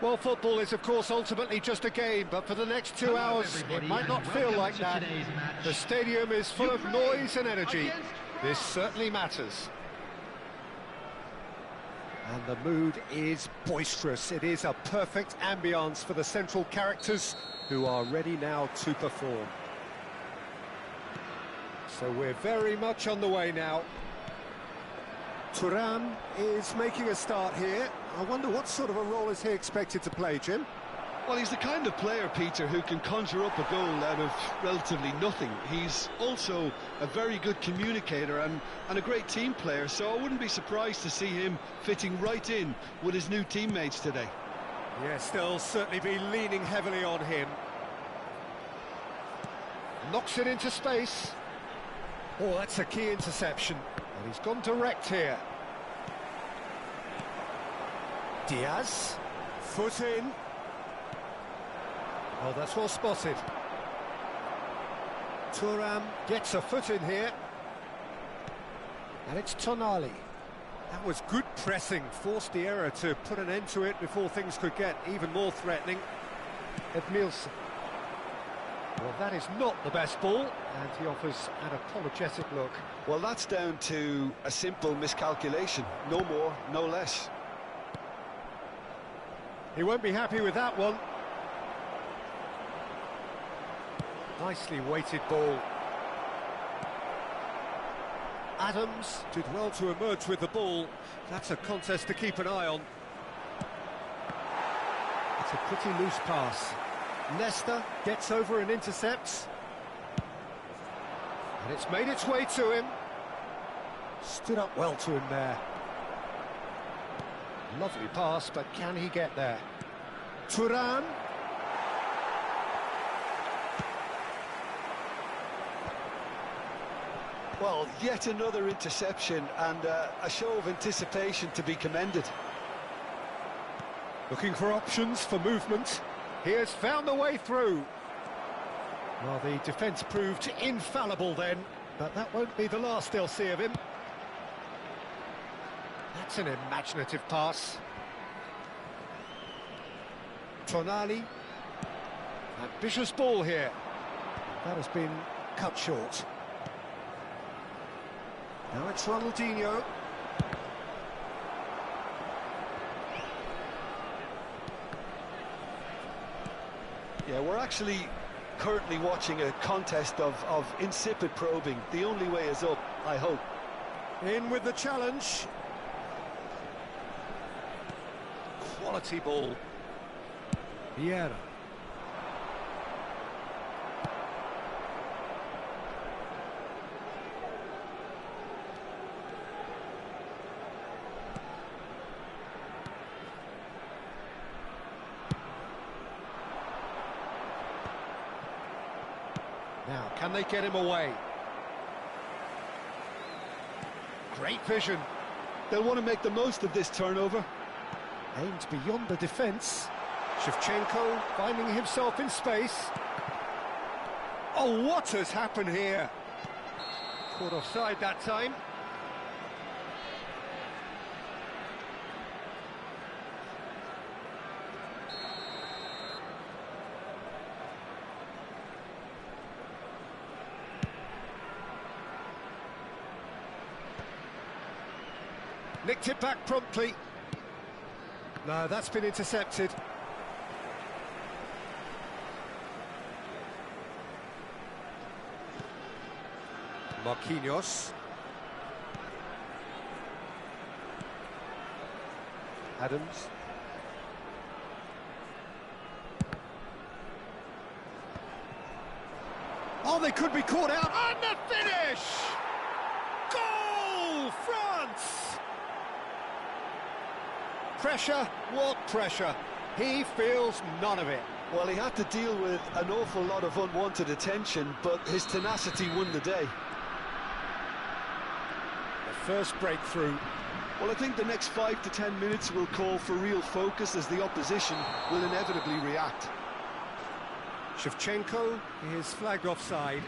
Well, football is, of course, ultimately just a game, but for the next 2 hours, it might not feel like that. The stadium is full of noise and energy. This certainly matters. And the mood is boisterous. It is a perfect ambience for the central characters who are ready now to perform. So we're very much on the way now. Thuram is making a start here. I wonder what sort of a role is he expected to play, Jim? Well, he's the kind of player, Peter, who can conjure up a goal out of relatively nothing. He's also a very good communicator and a great team player, so I wouldn't be surprised to see him fitting right in with his new teammates today. Yes, they'll certainly be leaning heavily on him. Knocks it into space. Oh, that's a key interception. And he's gone direct here. Diaz, foot in. Oh, that's well spotted. Thuram gets a foot in here. And it's Tonali. That was good pressing, forced the error to put an end to it before things could get even more threatening. Edmilson. Well, that is not the best ball, and he offers an apologetic look. Well, that's down to a simple miscalculation. No more, no less. He won't be happy with that one. Nicely weighted ball. Adams did well to emerge with the ball. That's a contest to keep an eye on. It's a pretty loose pass. Leicester gets over and intercepts. And it's made its way to him. Stood up well to him there. Lovely pass, but can he get there? Thuram. Well, yet another interception and a show of anticipation to be commended. Looking for options for movement. He has found the way through. Well, the defence proved infallible then, but that won't be the last they'll see of him. That's an imaginative pass. Tonali. Ambitious ball here. That has been cut short. Now it's Ronaldinho. Yeah, we're actually currently watching a contest of insipid probing. The only way is up, I hope. In with the challenge. Quality ball. Vieira. Now, can they get him away? Great vision. They'll want to make the most of this turnover. Aimed beyond the defence. Shevchenko finding himself in space. Oh, what has happened here? Caught offside that time. Nicked it back promptly. No, that's been intercepted. Marquinhos. Adams. Oh, they could be caught out. And the finish! Goal, France! Pressure, what pressure? He feels none of it. Well, he had to deal with an awful lot of unwanted attention, but his tenacity won the day. The first breakthrough. Well, I think the next 5 to 10 minutes will call for real focus as the opposition will inevitably react. Shevchenko is flagged offside.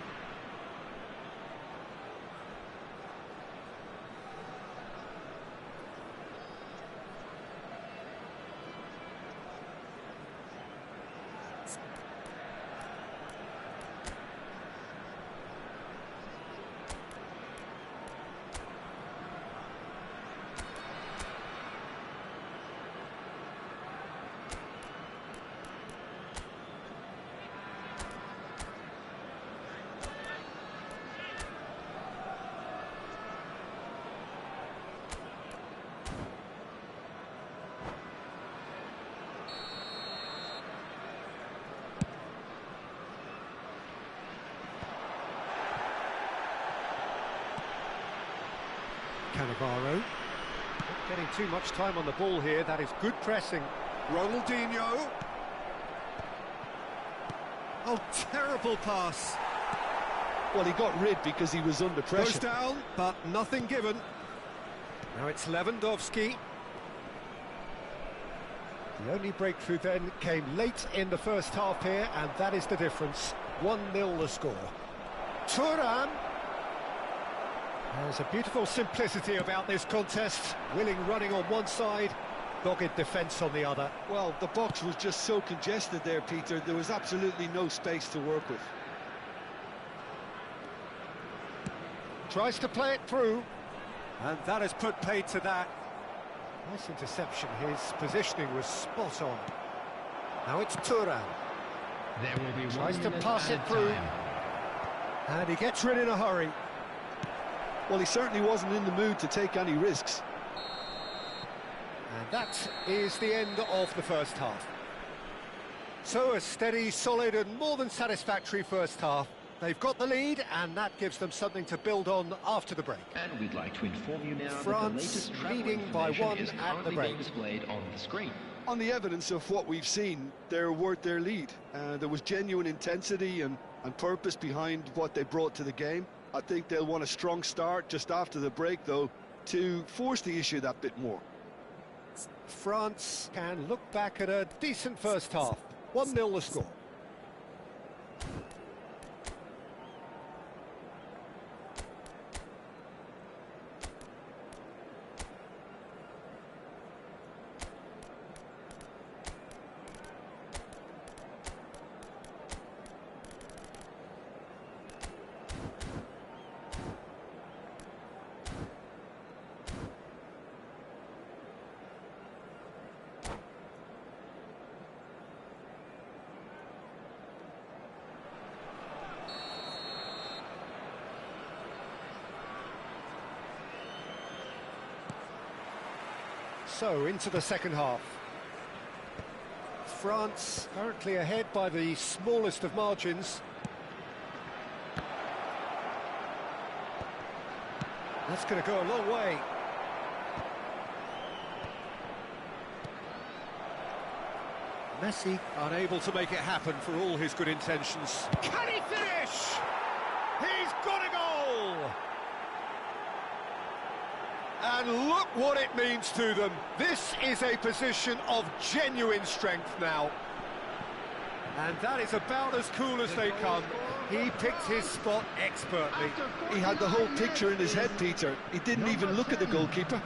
Cannavaro. Not getting too much time on the ball here. That is good pressing. Ronaldinho. Oh, terrible pass. Well, he got rid because he was under pressure. Goes down, but nothing given. Now it's Lewandowski. The only breakthrough then came late in the first half here, and that is the difference. 1-0 the score. Thuram. There's a beautiful simplicity about this contest. Willing running on one side, dogged defence on the other. Well, the box was just so congested there, Peter. There was absolutely no space to work with. Tries to play it through, and that has put paid to that. Nice interception. His positioning was spot on. Now it's Thuram. There will be tries to pass it through, and he gets rid in a hurry. Well, he certainly wasn't in the mood to take any risks. And that is the end of the first half. So a steady, solid and more than satisfactory first half. They've got the lead, and that gives them something to build on after the break. And we'd like to inform you now France that the latest travel leading by one is at the break. being displayed on the screen. On the evidence of what we've seen, they're worth their lead. There was genuine intensity and purpose behind what they brought to the game. I think they'll want a strong start just after the break, though, to force the issue that bit more. France can look back at a decent first half. 1-0 the score. So, into the second half. France currently ahead by the smallest of margins. That's going to go a long way. Messi unable to make it happen for all his good intentions. Can he finish? He's got a goal! And look what it means to them. This is a position of genuine strength now. And that is about as cool as they come. He picked his spot expertly. He had the whole picture in his head, Peter. He didn't even look at the goalkeeper.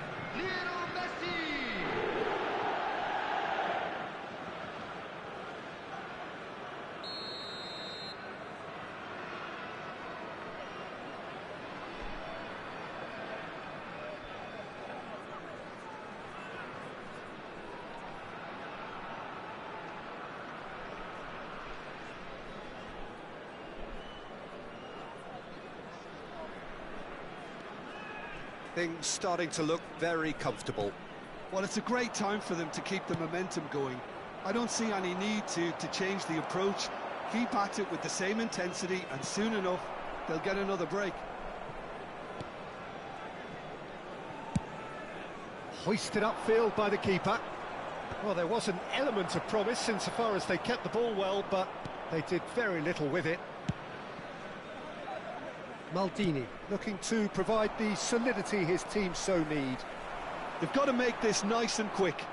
Things starting to look very comfortable. Well, it's a great time for them to keep the momentum going. I don't see any need to change the approach. Keep at it with the same intensity, and soon enough, they'll get another break. Hoisted upfield by the keeper. Well, there was an element of promise insofar as they kept the ball well, but they did very little with it. Maldini looking to provide the solidity his team so need. They've got to make this nice and quick.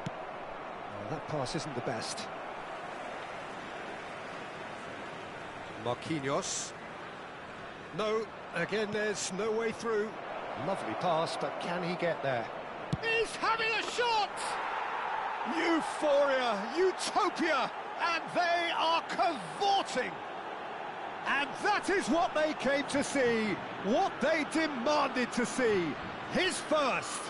Oh, that pass isn't the best. Marquinhos. No, again there's no way through. Lovely pass, but can he get there? He's having a shot! Euphoria, utopia, and they are cavorting! And that is what they came to see, what they demanded to see. His first.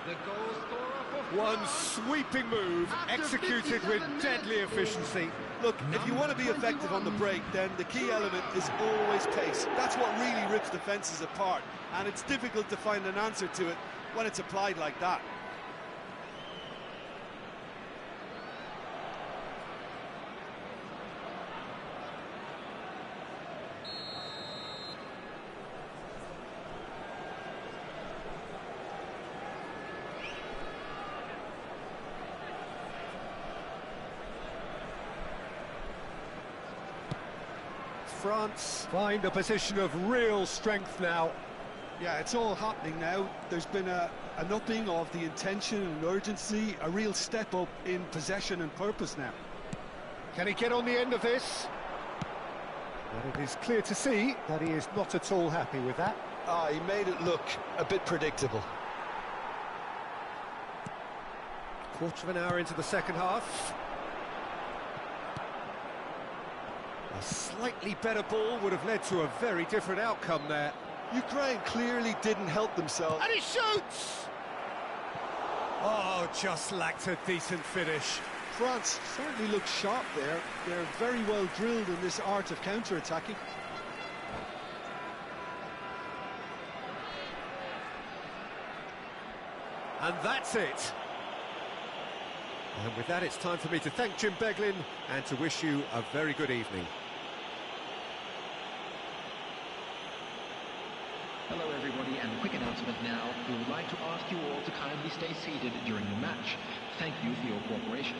The goal scorer for One sweeping move, executed with deadly efficiency. Look, if you want to be effective on the break, then the key element is always pace. That's what really rips defences apart, and it's difficult to find an answer to it when it's applied like that. France find a position of real strength now. Yeah, it's all happening now. There's been an upping of the intention and urgency, a real step up in possession and purpose now. Can he get on the end of this? But it is clear to see that he is not at all happy with that. He made it look a bit predictable. Quarter of an hour into the second half. A slightly better ball would have led to a very different outcome there. Ukraine clearly didn't help themselves. And he shoots! Oh, just lacked a decent finish. France certainly looked sharp there. They're very well drilled in this art of counter-attacking. And that's it. And with that, it's time for me to thank Jim Beglin and to wish you a very good evening. Hello everybody, and a quick announcement now. We would like to ask you all to kindly stay seated during the match. Thank you for your cooperation.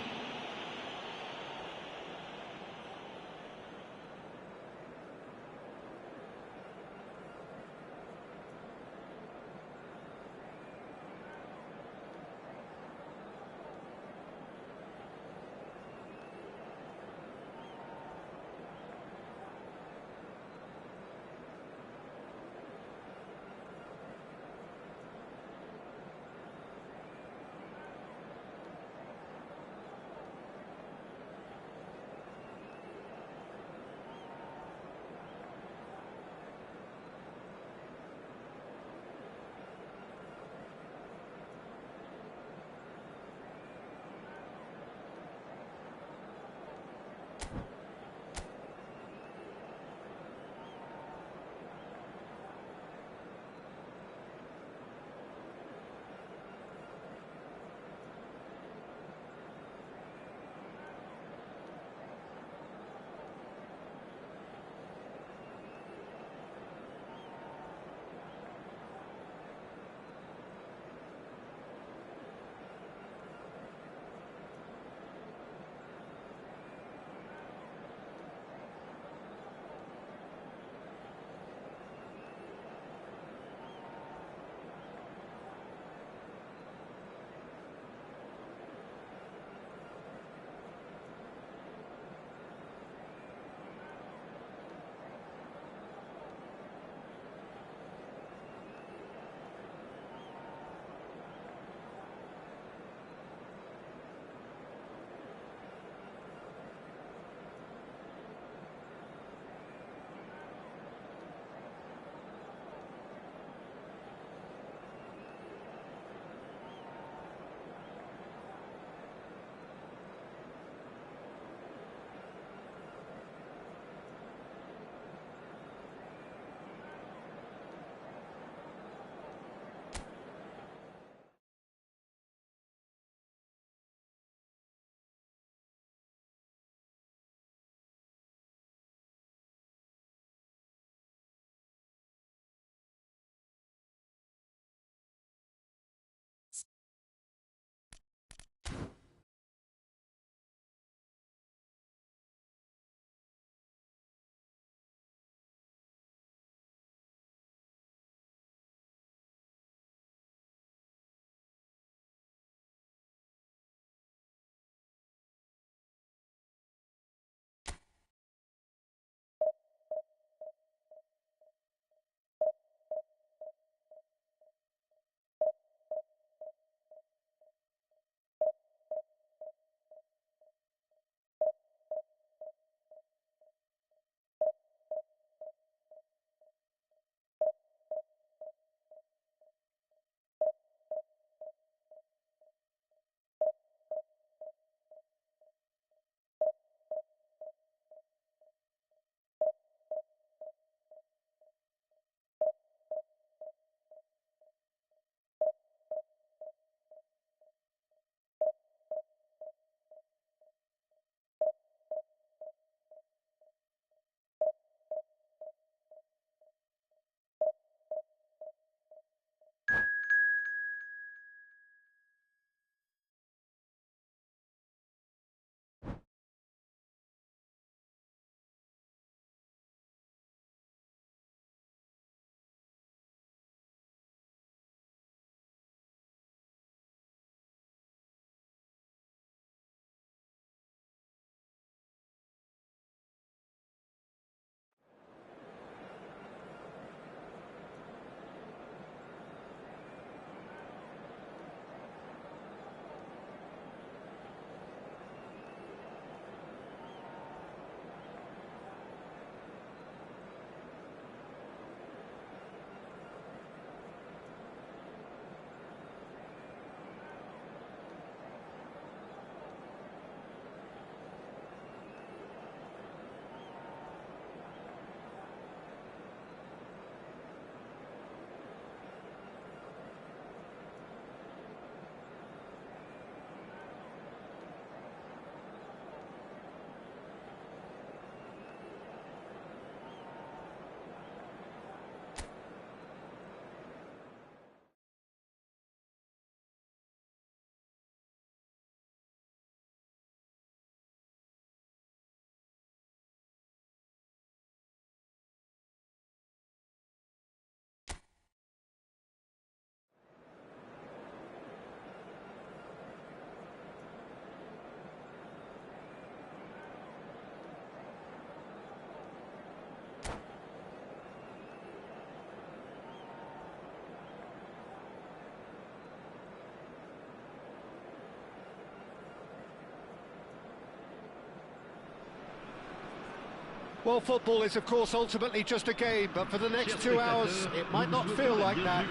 Well, football is, of course, ultimately just a game, but for the next 2 hours, it might not feel like that.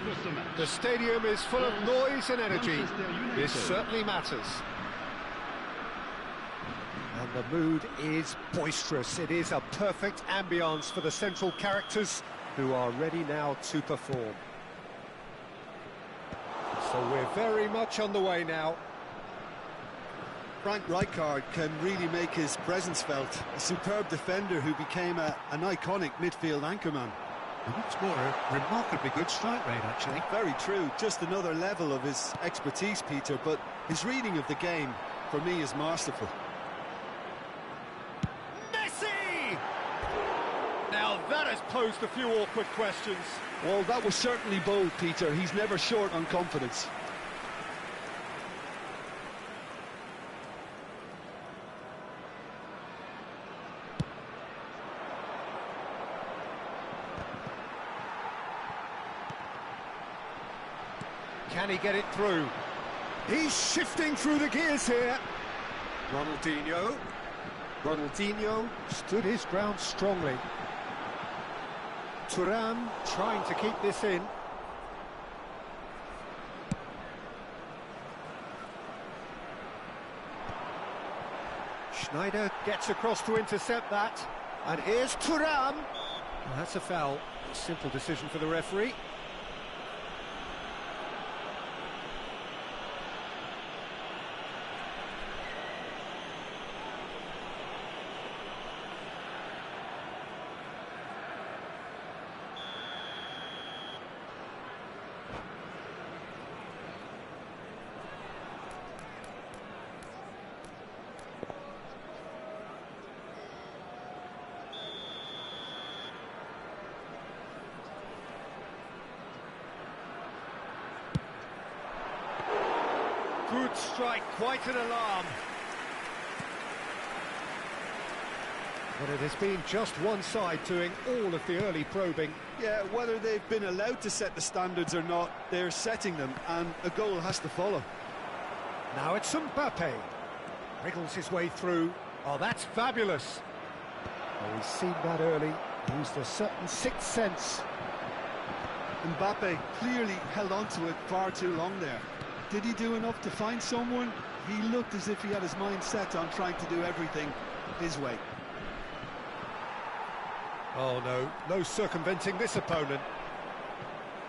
The stadium is full of noise and energy. This certainly matters. And the mood is boisterous. It is a perfect ambience for the central characters who are ready now to perform. So we're very much on the way now. Frank Rijkaard can really make his presence felt. A superb defender who became an iconic midfield anchorman. And what's more, a remarkably good strike rate, actually. Very true. Just another level of his expertise, Peter, but his reading of the game, for me, is masterful. Messi! Now that has posed a few awkward questions. Well, that was certainly bold, Peter. He's never short on confidence. Can he get it through? He's shifting through the gears here. Ronaldinho stood his ground strongly. Thuram trying to keep this in. Schneider gets across to intercept that. And here's Thuram. Well, that's a foul. A simple decision for the referee. Good strike, quite an alarm. But it has been just one side doing all of the early probing. Yeah, whether they've been allowed to set the standards or not, they're setting them, and a goal has to follow. Now it's Mbappe. Wriggles his way through. Oh, that's fabulous. Oh, he's seen that early. Used a certain sixth sense. Mbappe clearly held on to it far too long there. Did he do enough to find someone? He looked as if he had his mind set on trying to do everything his way. Oh no, no circumventing this opponent.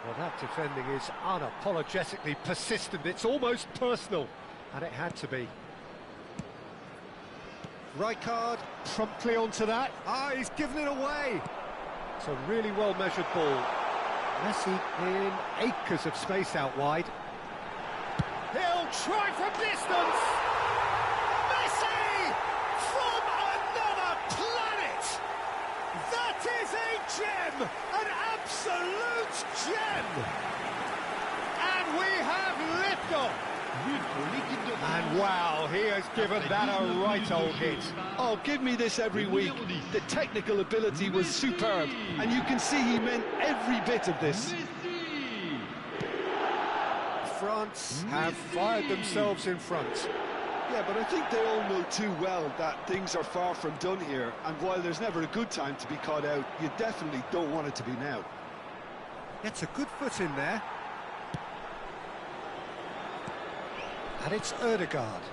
Well, that defending is unapologetically persistent. It's almost personal, and it had to be. Rijkaard promptly onto that. Ah, he's given it away. It's a really well-measured ball. Messi in acres of space out wide. He'll try from distance! Messi! From another planet! That is a gem! An absolute gem! And we have liftoff! And wow, he has given that a right old hit. Oh, give me this every week. The technical ability was superb, and you can see he meant every bit of this. France have fired themselves in front. Yeah, but I think they all know too well that things are far from done here, and while there's never a good time to be caught out, you definitely don't want it to be now. Gets a good foot in there. And it's Ødegaard.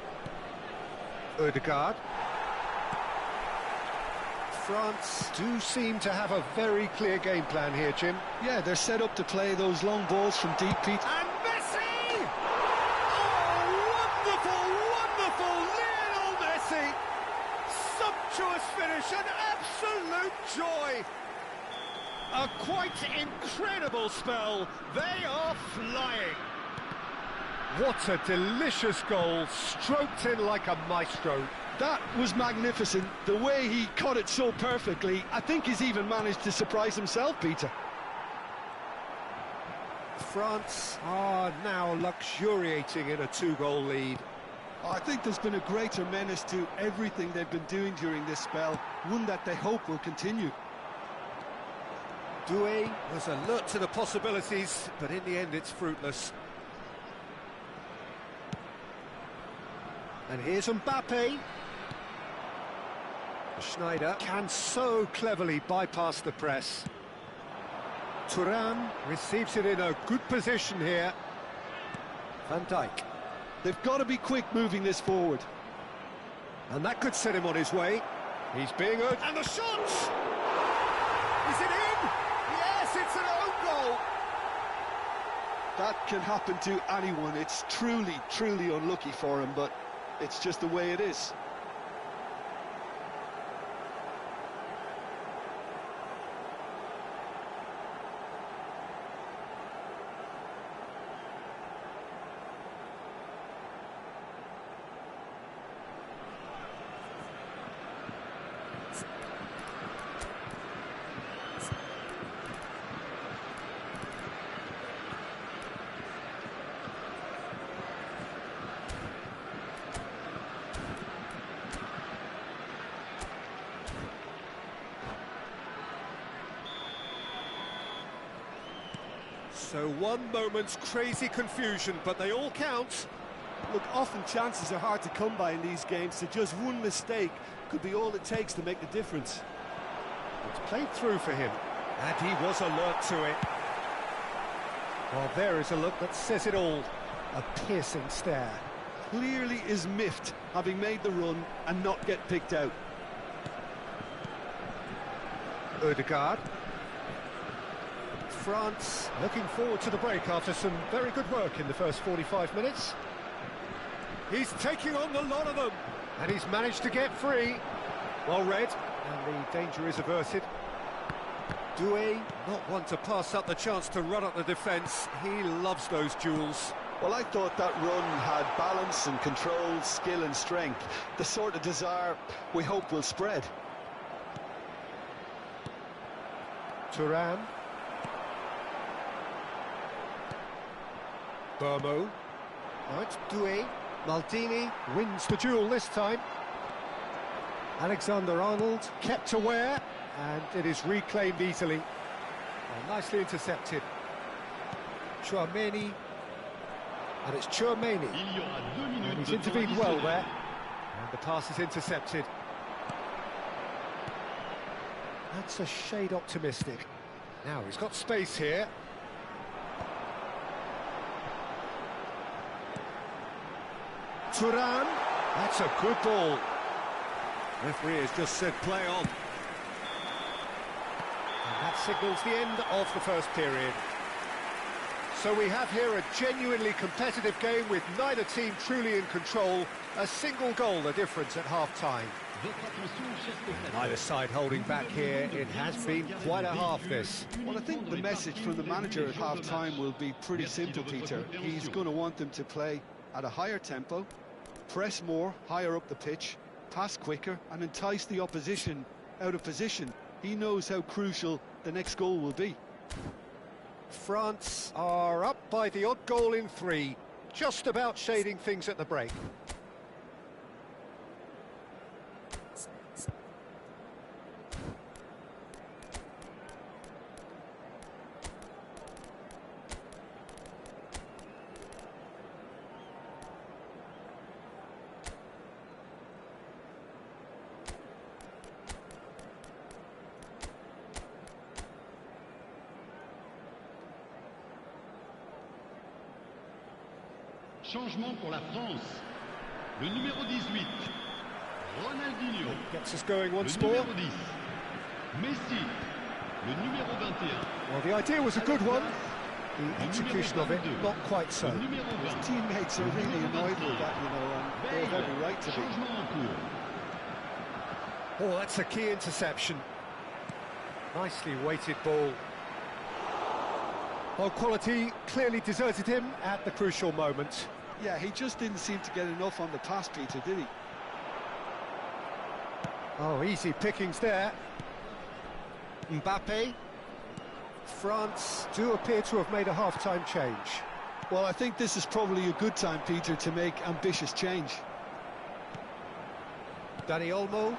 France do seem to have a very clear game plan here, Jim. Yeah, they're set up to play those long balls from deep, Pete. And Messi! Oh, wonderful, wonderful Lionel Messi! Sumptuous finish, an absolute joy! A quite incredible spell. They are flying. What a delicious goal, stroked in like a maestro. That was magnificent. The way he caught it so perfectly, I think he's even managed to surprise himself, Peter. France are now luxuriating in a two-goal lead. I think there's been a greater menace to everything they've been doing during this spell, one that they hope will continue. Doué was alert to the possibilities, but in the end it's fruitless. And here's Mbappe. Schneider can so cleverly bypass the press. Thuram receives it in a good position here. Van Dijk. They've got to be quick moving this forward. And that could set him on his way. He's being urged. And the shot! Is it in? Yes, it's an own goal! That can happen to anyone. It's truly, truly unlucky for him, but it's just the way it is. So one moment's crazy confusion, but they all count. Look, often chances are hard to come by in these games, so just one mistake could be all it takes to make the difference. It's played through for him, and he was alert to it. Well, there is a look that says it all. A piercing stare. Clearly is miffed, having made the run and not get picked out. Ødegaard. France looking forward to the break after some very good work in the first 45 minutes. He's taking on the lot of them, and he's managed to get free. Well read, and the danger is averted. Doué, not one to pass up the chance to run up the defence. He loves those duels. Well, I thought that run had balance and control, skill and strength. The sort of desire we hope will spread. Thuram. Burmo. Now it's Doué. Maldini wins the duel this time. Alexander-Arnold kept aware, and it is reclaimed easily. Well, nicely intercepted. Tchouaméni. And it's Tchouaméni. And he's intervened well there. And the pass is intercepted. That's a shade optimistic. Now he's got space here. Thuram, that's a good ball. Referee has just said play on. And that signals the end of the first period. So we have here a genuinely competitive game with neither team truly in control. A single goal the difference at half-time. Neither side holding back here. It has been quite a half, this. Well, I think the message from the manager at half-time will be pretty simple, Peter. He's going to want them to play at a higher tempo, press more, higher up the pitch, pass quicker and entice the opposition out of position. He knows how crucial the next goal will be. France are up by the odd goal in 3, just about shading things at the break. Changement pour la France. Le numéro 18, Ronaldinho. Gets us going once le more. numéro 10, Messi. Le numéro 21. Well, the idea was a good one. The execution of it, not quite so. Le numéro 20. His teammates are really annoyed with that, you know, and they have every right to be. Changement en cours. Oh, that's a key interception. Nicely weighted ball. Well, quality clearly deserted him at the crucial moment. Yeah, he just didn't seem to get enough on the pass, Peter, did he? Oh, easy pickings there. Mbappe. France do appear to have made a half-time change. Well, I think this is probably a good time, Peter, to make ambitious change. Dani Olmo.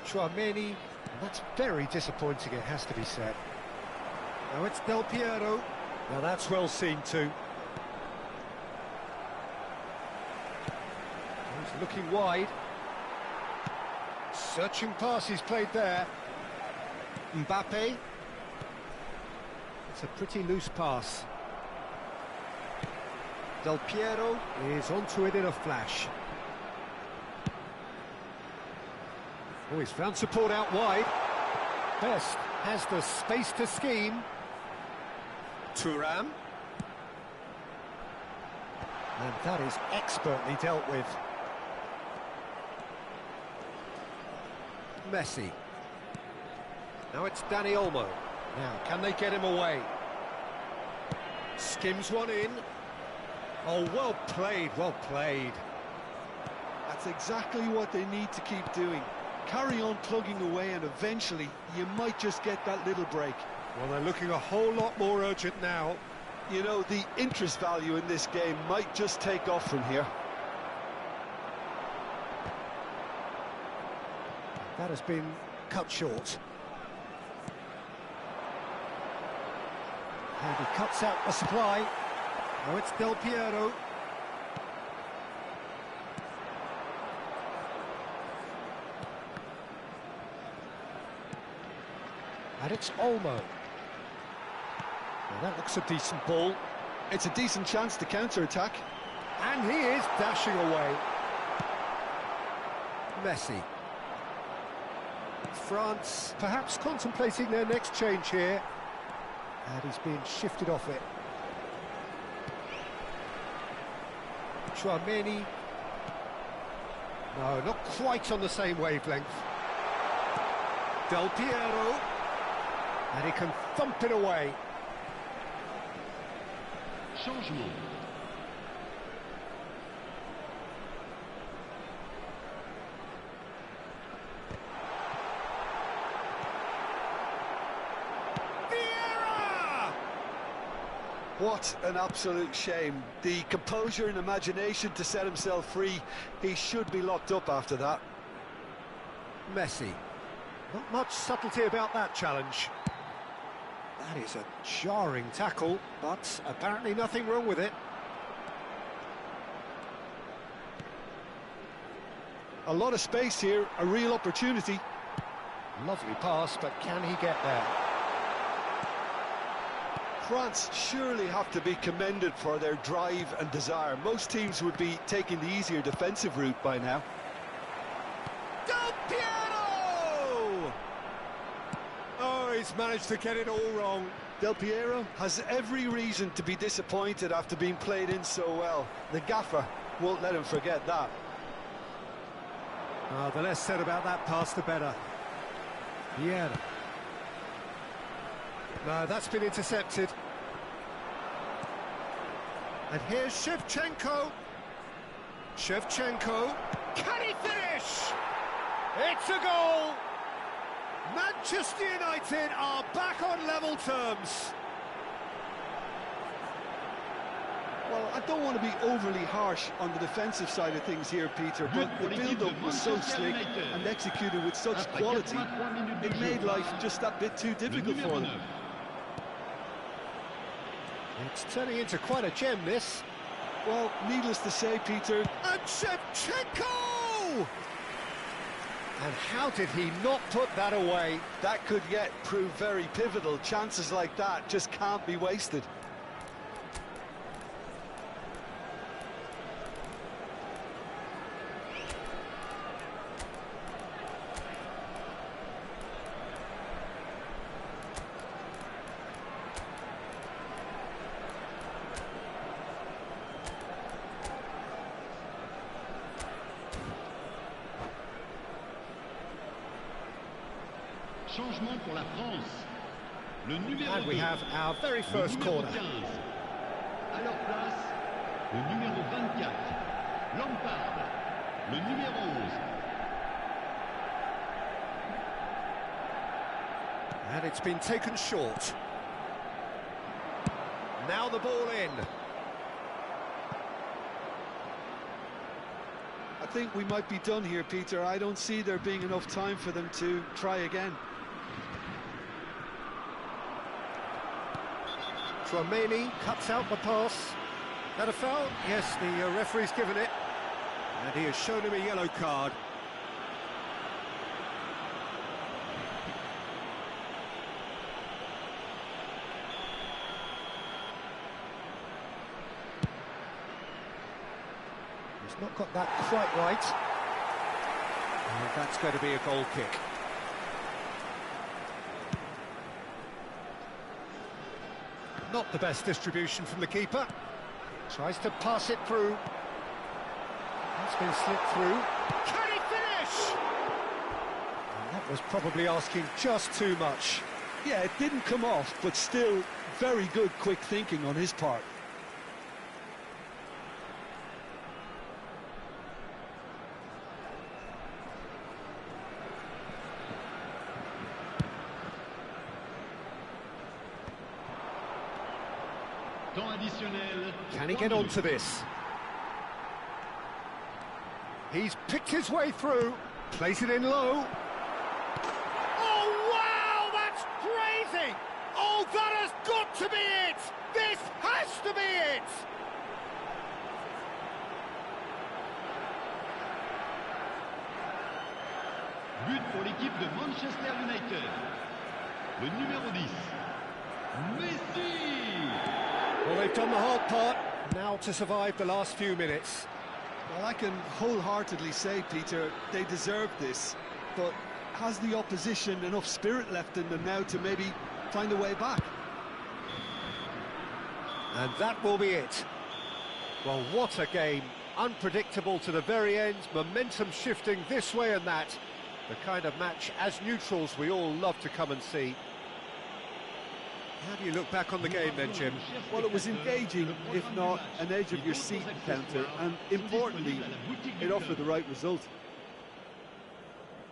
Tchouaméni. That's very disappointing, it has to be said. Now it's Del Piero. Now that's well seen too. He's looking wide. Searching pass he's played there. Mbappe. It's a pretty loose pass. Del Piero is onto it in a flash. Oh, he's found support out wide. Best has the space to scheme. Thuram. And that is expertly dealt with. Messi. Now it's Dani Olmo. Now, can they get him away? Skims one in. Oh, well played, well played. That's exactly what they need to keep doing. Carry on plugging away and eventually you might just get that little break. Well, they're looking a whole lot more urgent now. You know, the interest value in this game might just take off from here. That has been cut short. And he cuts out the supply. Oh, it's Del Piero. And it's Olmo. Well, that looks a decent ball. It's a decent chance to counter-attack. And he is dashing away. Messi. France perhaps contemplating their next change here. And he's being shifted off it. Chouameni. No, not quite on the same wavelength. Del Piero. And he can thump it away. Changement. What an absolute shame. The composure and imagination to set himself free. He should be locked up after that. Messi. Not much subtlety about that challenge. That is a jarring tackle, but apparently nothing wrong with it. A lot of space here, a real opportunity. Lovely pass, but can he get there? France surely have to be commended for their drive and desire. Most teams would be taking the easier defensive route by now. Del Piero! Oh, he's managed to get it all wrong. Del Piero has every reason to be disappointed after being played in so well. The gaffer won't let him forget that. Oh, the less said about that pass, the better. Yeah. No, that's been intercepted. And here's Shevchenko. Shevchenko. Can he finish? It's a goal! Manchester United are back on level terms. Well, I don't want to be overly harsh on the defensive side of things here, Peter, but the build-up was so slick and executed with such quality, it made life just that bit too difficult for them. It's turning into quite a gem, this. Well, needless to say, Peter... And Shevchenko! And how did he not put that away? That could yet prove very pivotal. Chances like that just can't be wasted. Changement pour la France. Le numéro 2. And we have our very first corner. 15. À leur place, le numéro 24. Lampard. Le numéro 11. And it's been taken short. Now the ball in. I think we might be done here, Peter. I don't see there being enough time for them to try again. Chouameni cuts out the pass. That a foul? Yes, the referee's given it. And he has shown him a yellow card. He's not got that quite right. And that's going to be a goal kick. Not the best distribution from the keeper. Tries to pass it through. That's been slipped through. Can he finish? And that was probably asking just too much. Yeah, it didn't come off, but still very good quick thinking on his part. Can he get onto this? He's picked his way through, plays it in low. Oh, wow, that's crazy! Oh, that has got to be it! This has to be it! But pour l'équipe de Manchester United. Le numéro 10, Messi! Well, they've done the hard part, now to survive the last few minutes. Well, I can wholeheartedly say, Peter, they deserve this, but has the opposition enough spirit left in them now to maybe find a way back? And that will be it. Well, what a game. Unpredictable to the very end, momentum shifting this way and that. The kind of match, as neutrals, we all love to come and see. How do you look back on the game then, Jim? Well, it was engaging, if not an edge-of-your-seat encounter, and importantly, it offered the right result.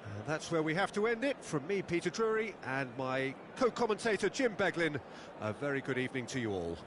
And that's where we have to end it. From me, Peter Drury, and my co-commentator, Jim Beglin, a very good evening to you all.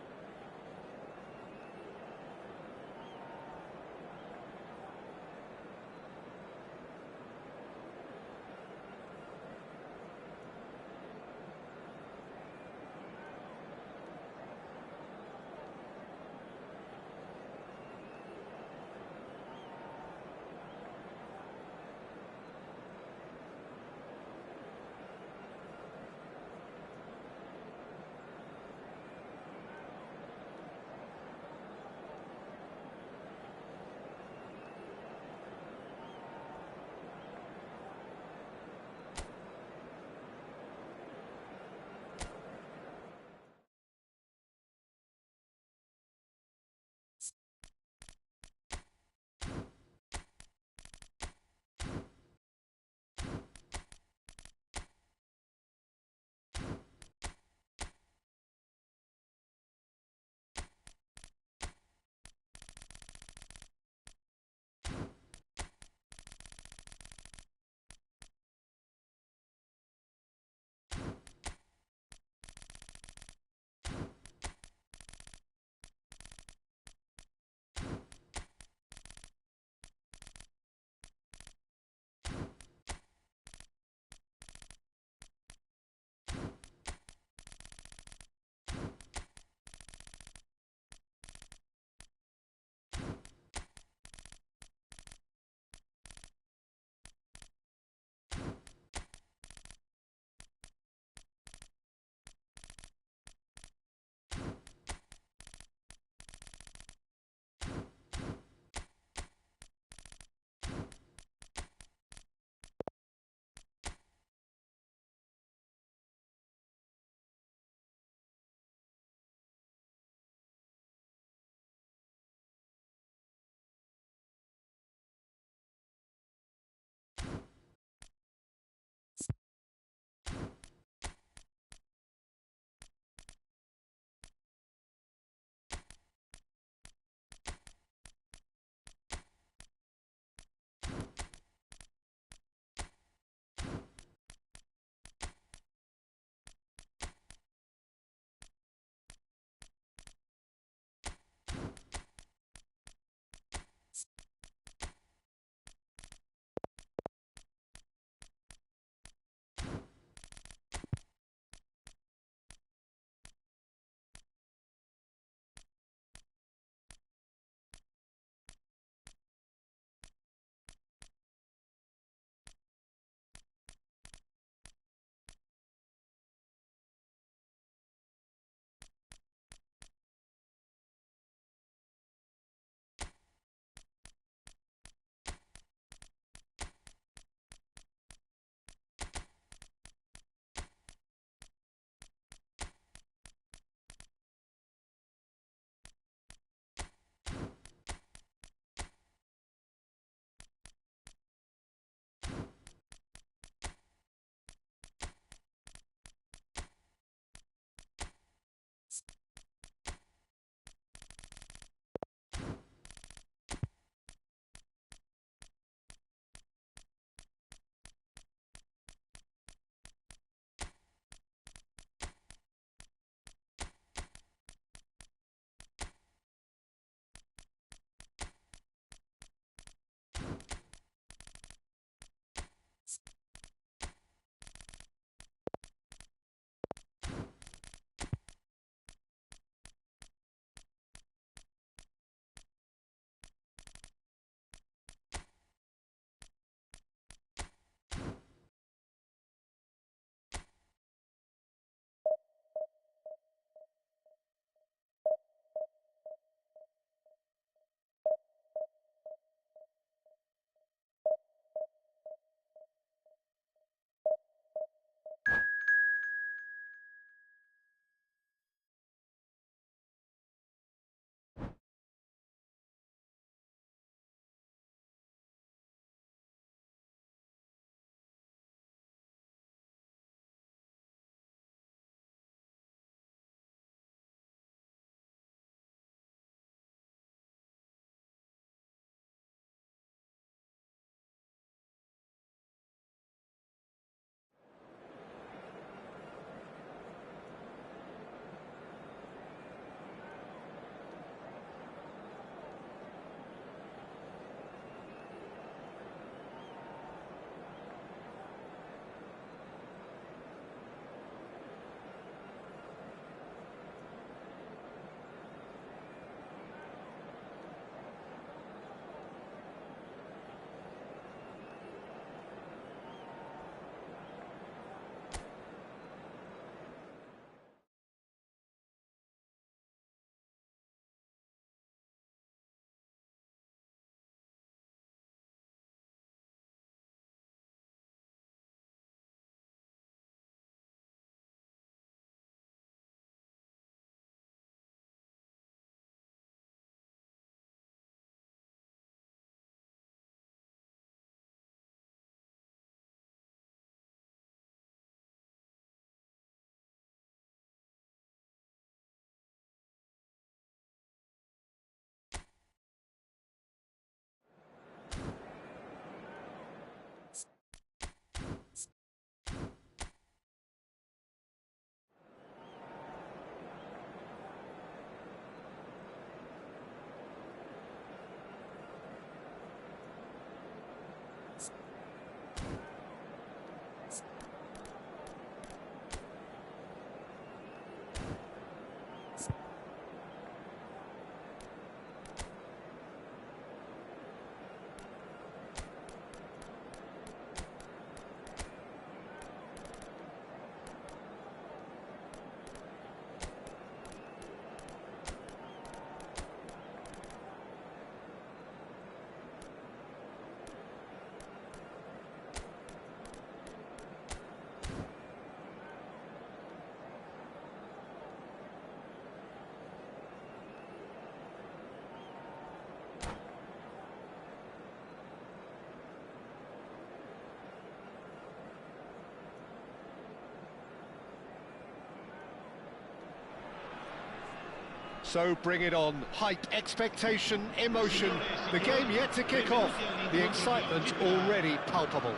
So bring it on. Hype, expectation, emotion. The game yet to kick off. The excitement already palpable.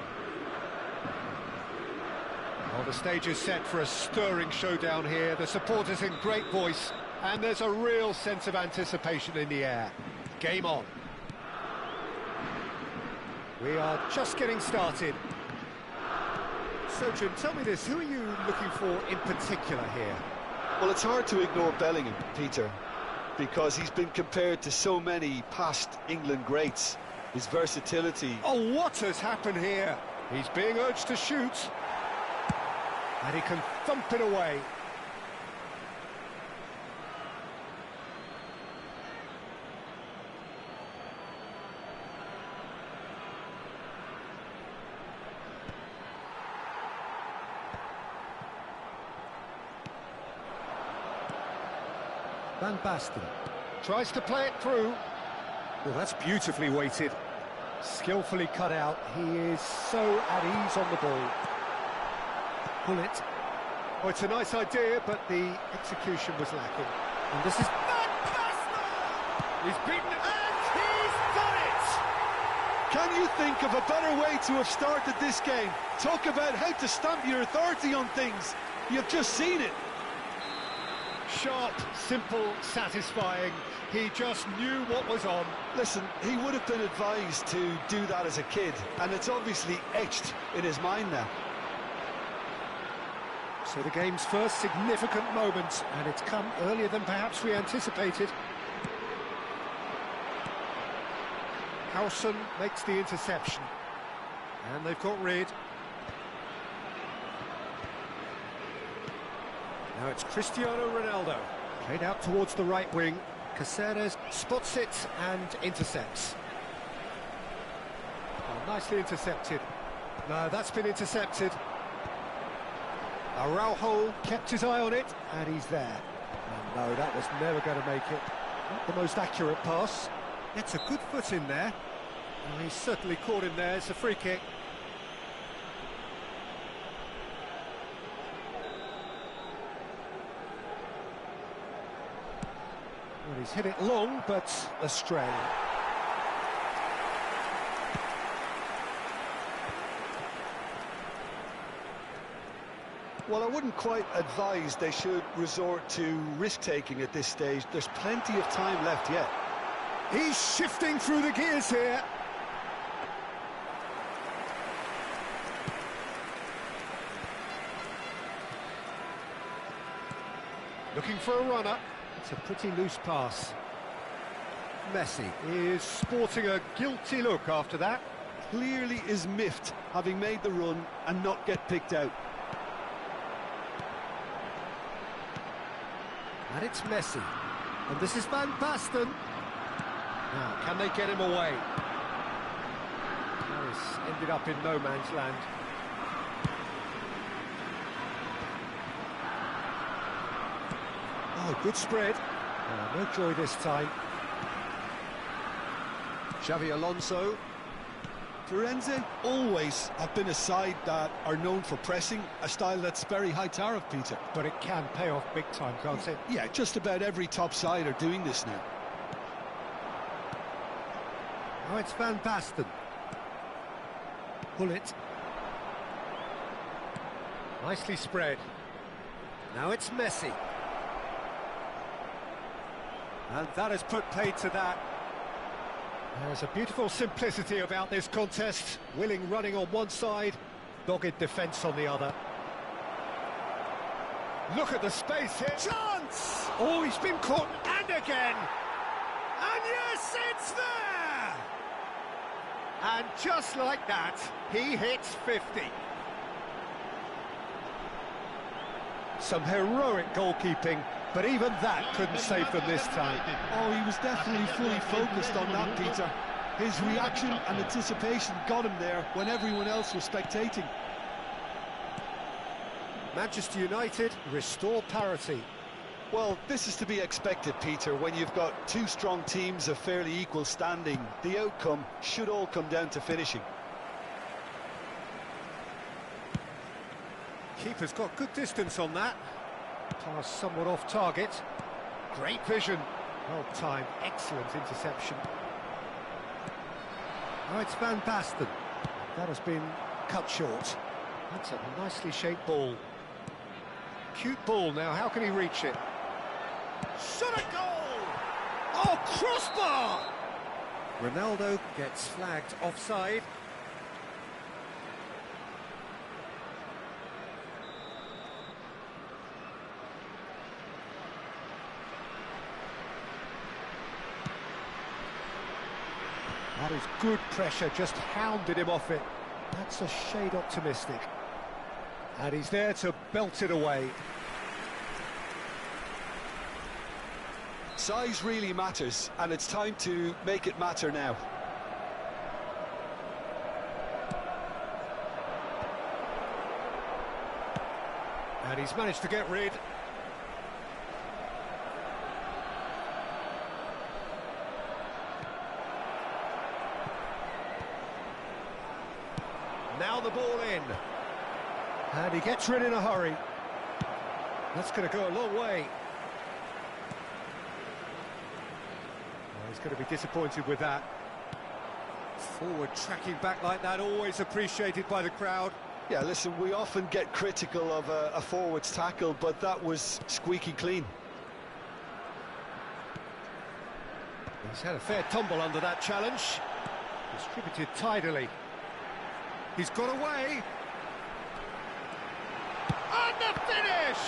Well, the stage is set for a stirring showdown here. The supporters in great voice, and there's a real sense of anticipation in the air. Game on. We are just getting started. So, Jim, tell me this, who are you looking for in particular here? Well, it's hard to ignore Bellingham, Peter, because he's been compared to so many past England greats. His versatility... Oh, what has happened here? He's being urged to shoot. And he can thump it away. Van Basten tries to play it through. Well, that's beautifully weighted. Skillfully cut out. He is so at ease on the ball. Pull it. Oh, it's a nice idea, but the execution was lacking. And this is Van Basten! He's beaten it, and he's done it! Can you think of a better way to have started this game? Talk about how to stamp your authority on things. You've just seen it. Sharp, simple, satisfying. He just knew what was on. Listen, he would have been advised to do that as a kid, and it's obviously etched in his mind now. So the game's first significant moment, and it's come earlier than perhaps we anticipated. Howson makes the interception, and they've got rid. Now it's Cristiano Ronaldo, played out towards the right wing. Caceres spots it and intercepts. Oh, nicely intercepted. No, that's been intercepted. Araujo kept his eye on it, and he's there. And no, that was never going to make it. Not the most accurate pass. Gets a good foot in there. And he's certainly caught him there. It's a free kick. Well, he's hit it long, but astray. Well, I wouldn't quite advise they should resort to risk-taking at this stage. There's plenty of time left yet. He's shifting through the gears here. Looking for a runner. It's a pretty loose pass. Messi is sporting a guilty look after that. Clearly is miffed, having made the run and not get picked out. And it's Messi. And this is Van Basten. Now, can they get him away? Harris ended up in no man's land. Oh, good spread. Oh, no joy this time. Xavi Alonso. Firenze always have been a side that are known for pressing, a style that's very high tariff, Peter. But it can pay off big time, can't it? Yeah, just about every top side are doing this now. Oh, it's Van Basten. Pull it. Nicely spread. Now it's Messi. And that has put paid to that. There's a beautiful simplicity about this contest. Willing running on one side, dogged defence on the other. Look at the space here. Chance! Oh, he's been caught, and again! And yes, it's there! And just like that, he hits 50. Some heroic goalkeeping, but even that couldn't save them this time. Oh, he was definitely fully focused on that, Peter. His reaction and anticipation got him there when everyone else was spectating. Manchester United restore parity. Well, this is to be expected, Peter, when you've got two strong teams of fairly equal standing. The outcome should all come down to finishing. Keeper's got good distance on that. Pass somewhat off target. Great vision. Well timed, excellent interception. Oh, it's Van Basten. That has been cut short. That's a nicely shaped ball. Cute ball now, how can he reach it? Shot a goal! Oh, crossbar! Ronaldo gets flagged offside. That is good pressure, just hounded him off it. That's a shade optimistic. And he's there to belt it away. Size really matters, and it's time to make it matter now. And he's managed to get rid. Now the ball in. And he gets rid in a hurry. That's going to go a long way. Well, he's going to be disappointed with that. Forward tracking back like that, always appreciated by the crowd. Yeah, listen, we often get critical of a forward's tackle, but that was squeaky clean. He's had a fair tumble under that challenge. Distributed tidily. He's got away. And the finish!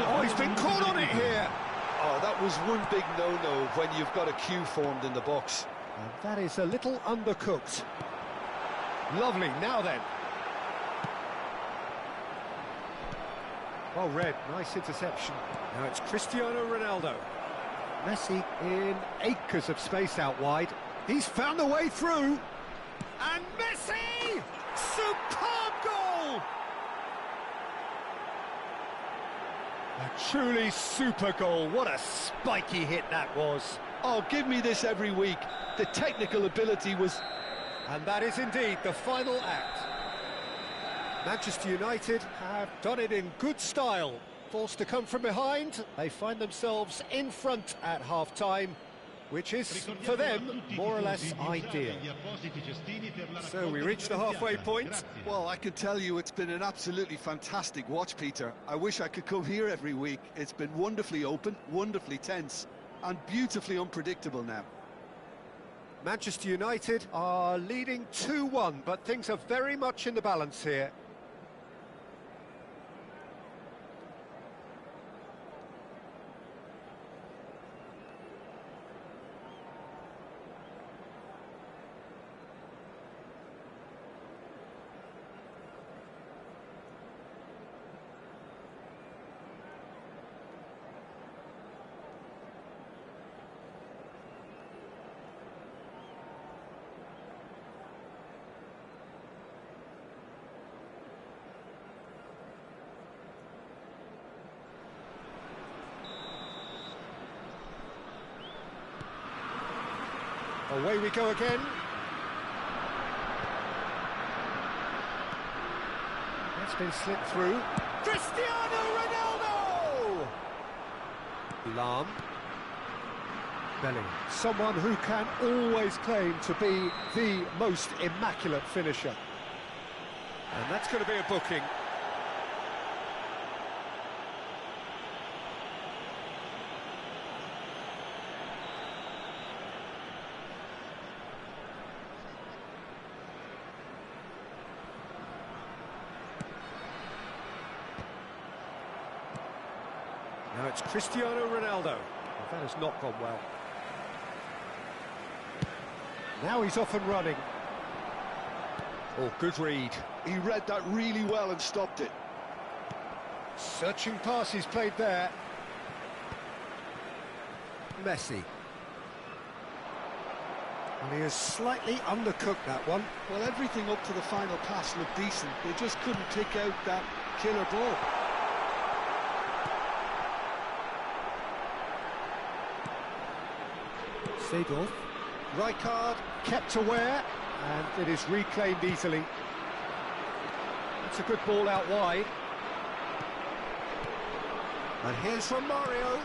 Oh, he's been caught on it here. Oh, that was one big no-no when you've got a queue formed in the box. And that is a little undercooked. Lovely, now then. Well read, nice interception. Now it's Cristiano Ronaldo. Messi in acres of space out wide. He's found the way through. And Messi! Superb goal! A truly super goal. What a spiky hit that was. Oh, give me this every week. The technical ability was... And that is indeed the final act. Manchester United have done it in good style. Forced to come from behind, they find themselves in front at half-time, which is, for them, more or less ideal. So we reach the halfway point. Well, I can tell you it's been an absolutely fantastic watch, Peter. I wish I could come here every week. It's been wonderfully open, wonderfully tense, and beautifully unpredictable now. Manchester United are leading 2-1, but things are very much in the balance here. Away we go again. That's been slipped through. Cristiano Ronaldo! Lahm. Bellingham. Someone who can always claim to be the most immaculate finisher. And that's going to be a booking. Now it's Cristiano Ronaldo. Well, that has not gone well. Now he's off and running. Oh, good read. He read that really well and stopped it. Searching pass he's played there. Messi. And he has slightly undercooked that one. Well, everything up to the final pass looked decent. They just couldn't pick out that killer ball. Seedorf. Rijkaard kept aware, and it is reclaimed easily. It's a good ball out wide. And here's from Mario.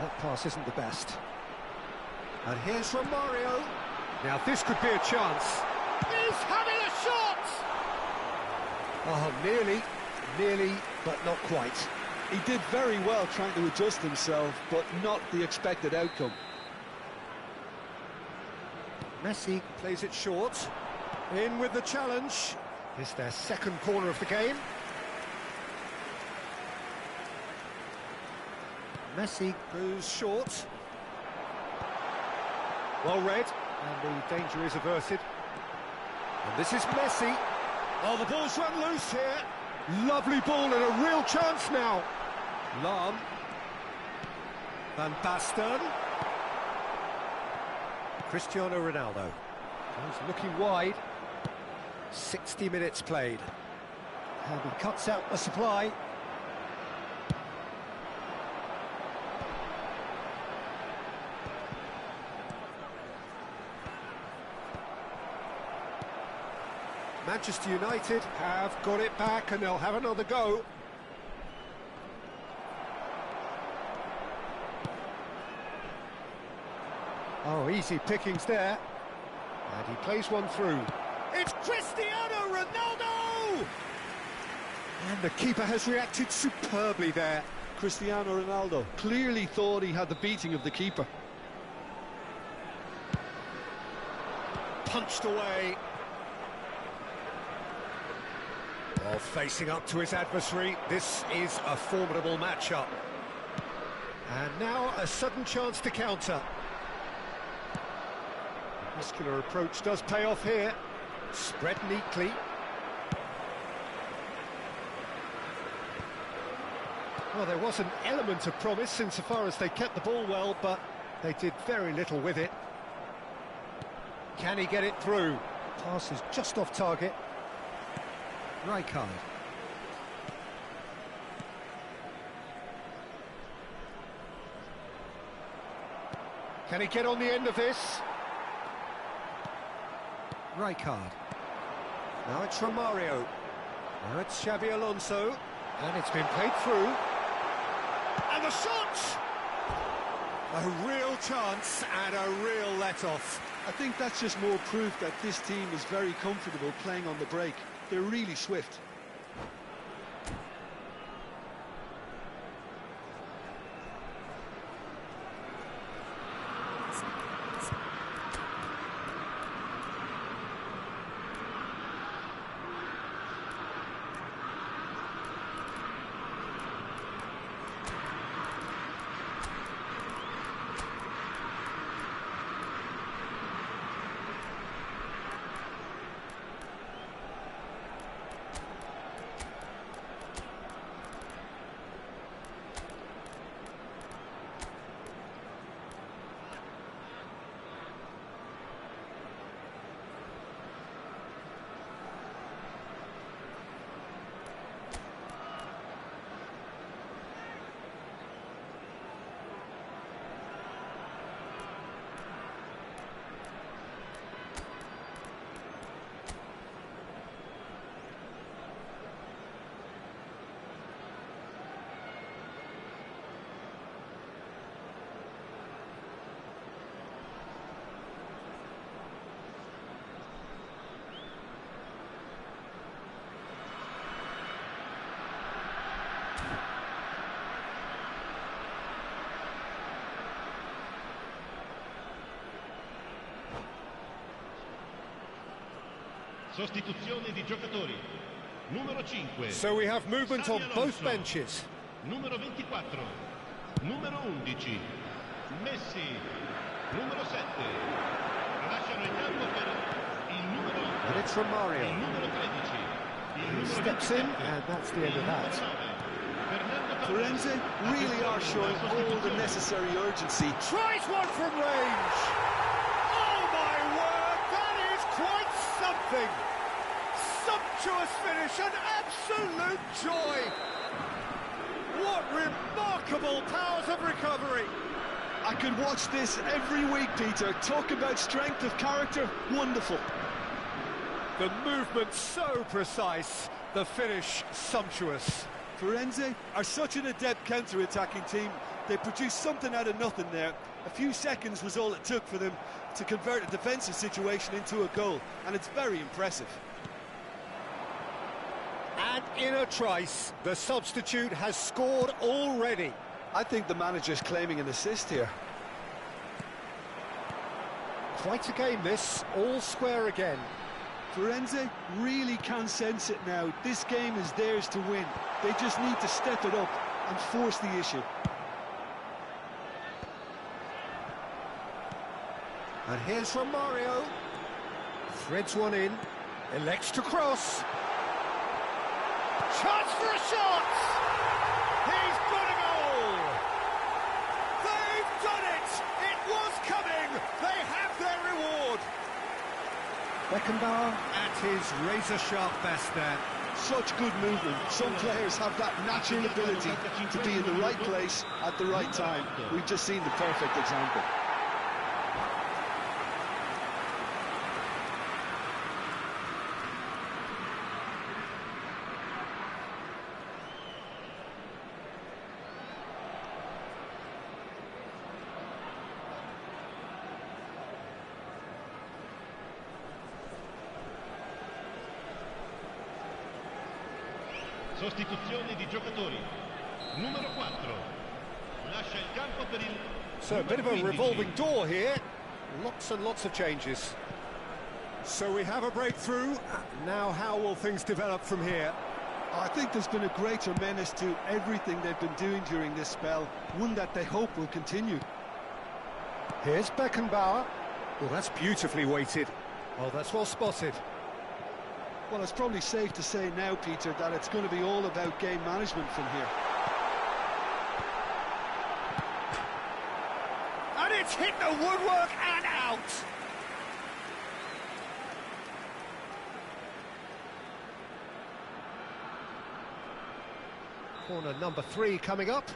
That pass isn't the best. And here's Romario. Now this could be a chance. He's having a shot! Oh, nearly, but not quite. He did very well trying to adjust himself, but not the expected outcome. Messi plays it short. In with the challenge. It's their second corner of the game. Messi goes short. Well read, and the danger is averted. And this is Messi. Oh, the ball's run loose here. Lovely ball and a real chance now. Lahm. Van Basten. Cristiano Ronaldo. He's looking wide. 60 minutes played. And he cuts out the supply. Manchester United have got it back and they'll have another go. Oh, easy pickings there. And he plays one through. It's Cristiano Ronaldo! And the keeper has reacted superbly there. Cristiano Ronaldo clearly thought he had the beating of the keeper. Punched away. Well, facing up to his adversary, this is a formidable matchup. And now a sudden chance to counter. Muscular approach does pay off here. Spread neatly. Well, there was an element of promise insofar as they kept the ball well, but they did very little with it. Can he get it through? Pass is just off target. Rijkaard. Can he get on the end of this? Rijkaard. Now it's Romario. Now it's Xabi Alonso. And it's been played through. And the shot! A real chance and a real let-off. I think that's just more proof that this team is very comfortable playing on the break. They're really swift. Sostituzione di giocatori. Numero 5. So we have movement on both benches. Numero 24. Numero 11. Messi. Numero 7. Lasciano il campo per il numero 8. And it's Romario. Il numero 13. He steps in, and that's the end of that. Firenze really are showing all the necessary urgency. Tries one from range. Oh my word, that is quite something. Sumptuous finish, an absolute joy. What remarkable powers of recovery. I could watch this every week, Peter. Talk about strength of character, wonderful. The movement so precise, the finish sumptuous. Firenze are such an adept counter-attacking team. They produced something out of nothing there. A few seconds was all it took for them to convert a defensive situation into a goal, and it's very impressive. And in a trice, the substitute has scored already. I think the manager's claiming an assist here. Quite a game this, all square again. Firenze really can sense it now. This game is theirs to win. They just need to step it up and force the issue. And here's Romario. Threads one in, elects to cross. Chance for a shot! He's got a goal! They've done it! It was coming! They have their reward! Beckenbauer at his razor-sharp best there. Such good movement. Some players have that natural ability to be in the right place at the right time. We've just seen the perfect example. Sostituzione di giocatori. Numero 4. Lascia il campo per il... So a bit of a revolving door here. Lots and lots of changes. So we have a breakthrough. Now how will things develop from here? I think there's been a greater menace to everything they've been doing during this spell, one that they hope will continue. Here's Beckenbauer. Well, that's beautifully weighted. Oh, that's well spotted. Well, it's probably safe to say now, Peter, that it's going to be all about game management from here. And it's hit the woodwork and out! Corner number 3 coming up.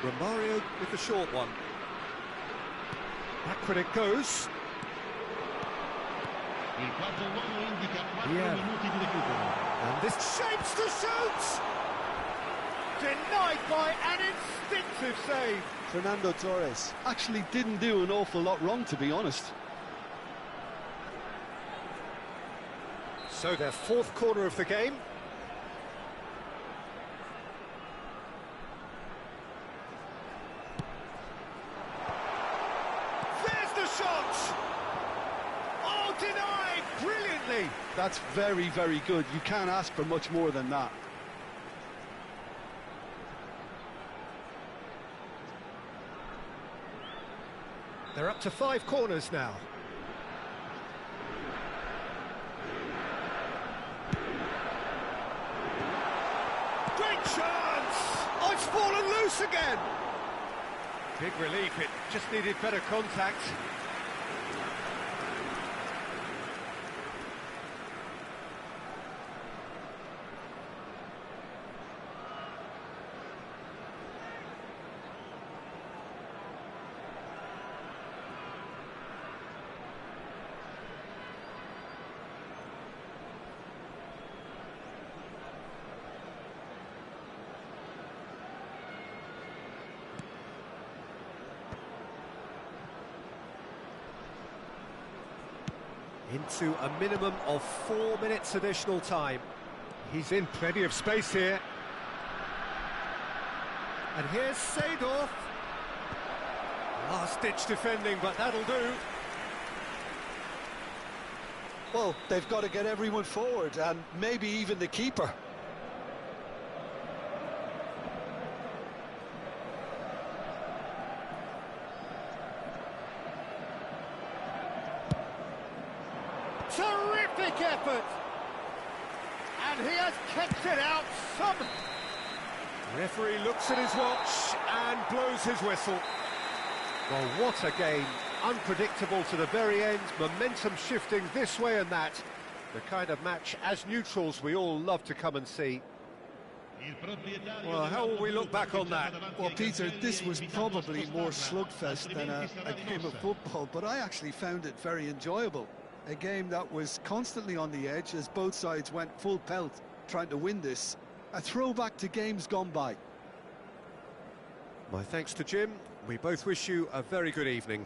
Romario with the short one. Backward it goes. Il quarto uomo indica 4 minuti di recupero. And this shapes to shoot! Denied by an instinctive save. Fernando Torres actually didn't do an awful lot wrong, to be honest. So their 4th corner of the game. Shot! Oh, denied! Brilliantly! That's very, very good. You can't ask for much more than that. They're up to 5 corners now. Great chance! Oh, it's fallen loose again! Big relief, it just needed better contact. Into a minimum of 4 minutes additional time. He's in plenty of space here. And here's Seedorf. Last-ditch defending, but that'll do. Well, they've got to get everyone forward, and maybe even the keeper. Terrific effort! And he has kept it out some... Referee looks at his watch and blows his whistle. Well, what a game. Unpredictable to the very end, momentum shifting this way and that. The kind of match, as neutrals, we all love to come and see. Well, how will we look back on that? Well, Peter, this was probably more slugfest than a game of football, but I actually found it very enjoyable. A game that was constantly on the edge as both sides went full pelt trying to win this. A throwback to games gone by. My thanks to Jim. We both wish you a very good evening.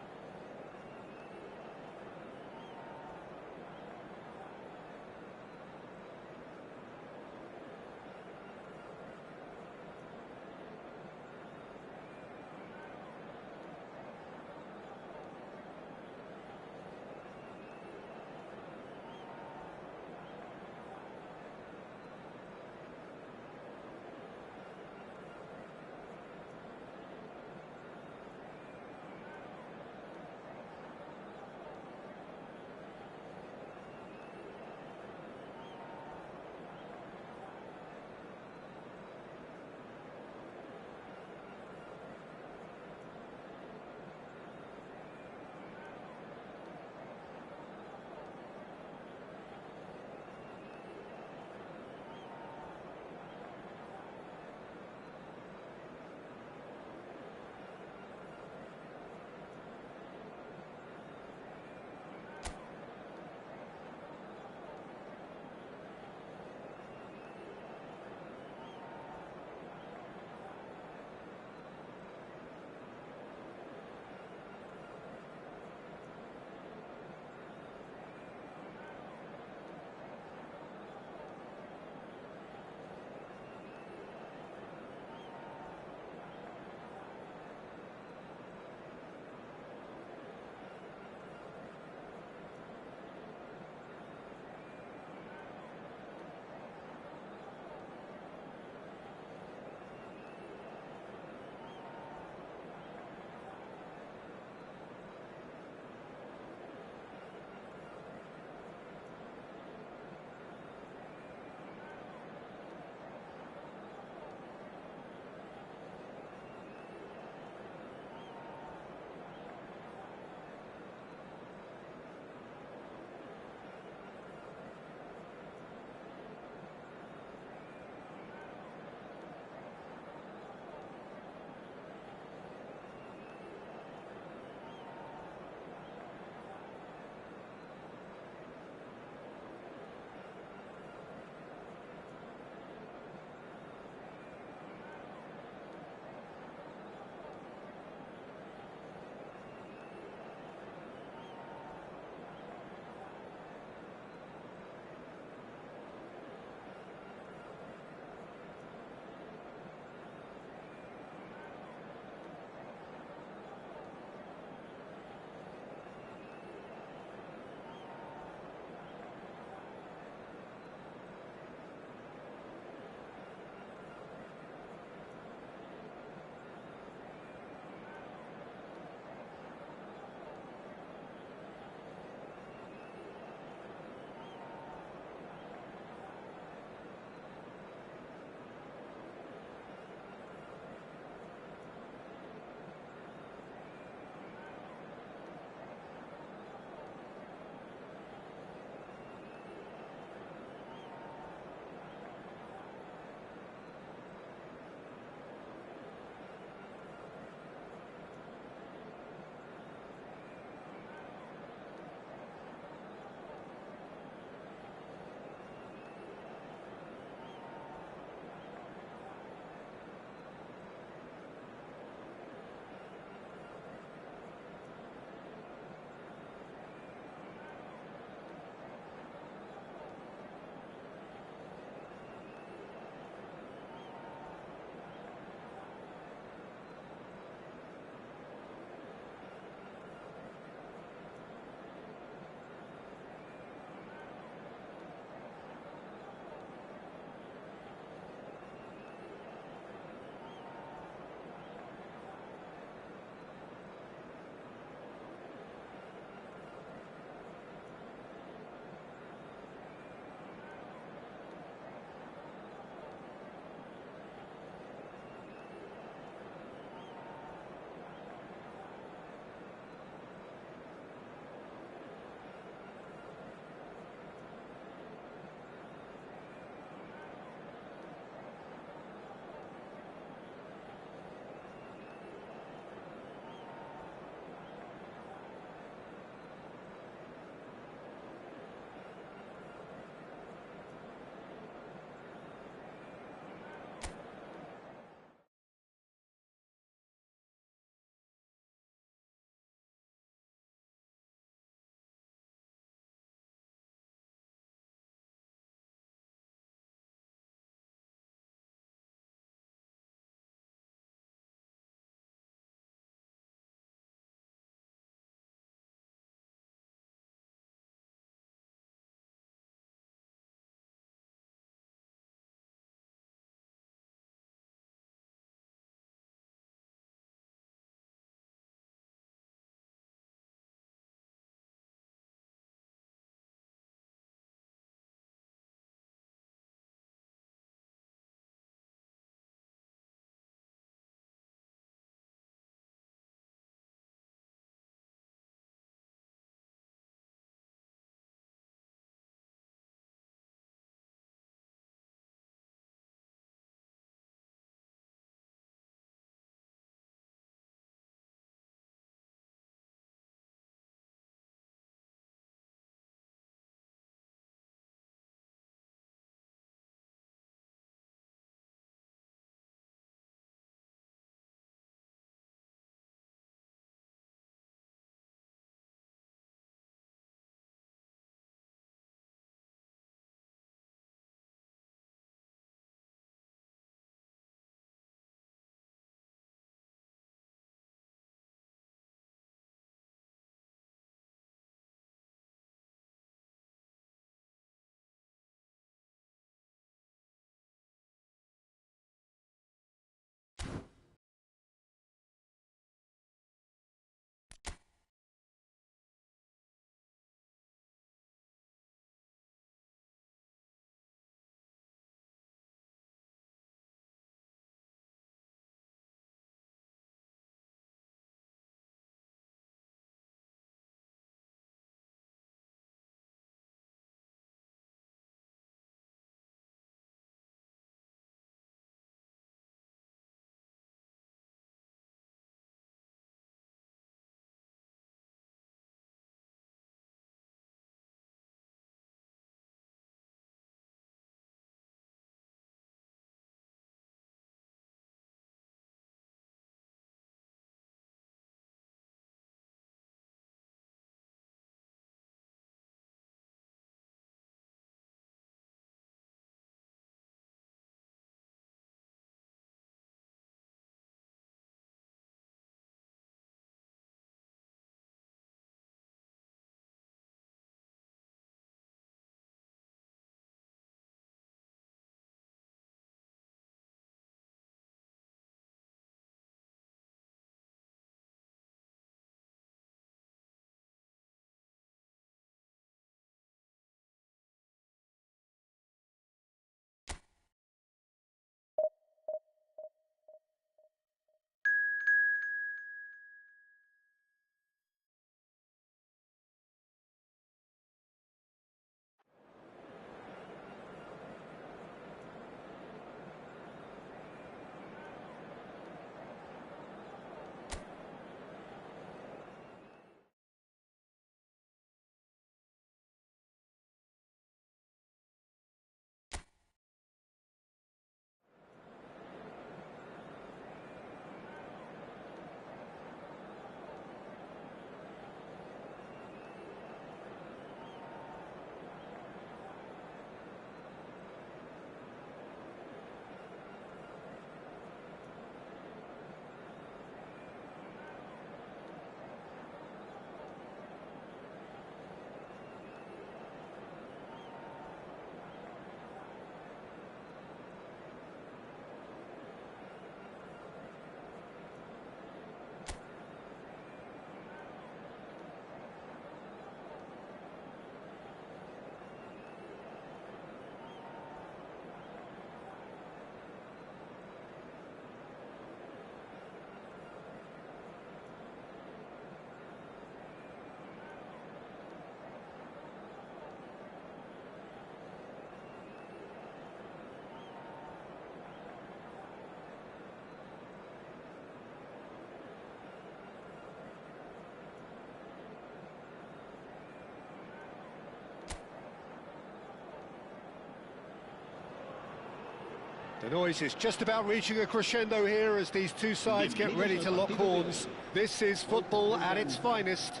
The noise is just about reaching a crescendo here as these two sides get ready to lock horns. This is football at its finest.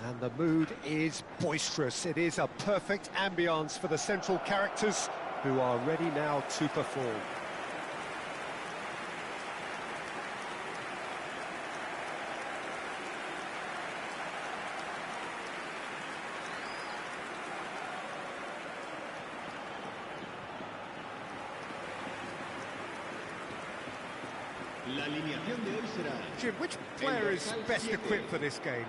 And the mood is boisterous. It is a perfect ambience for the central characters who are ready now to perform. Jim, which player is best equipped for this game?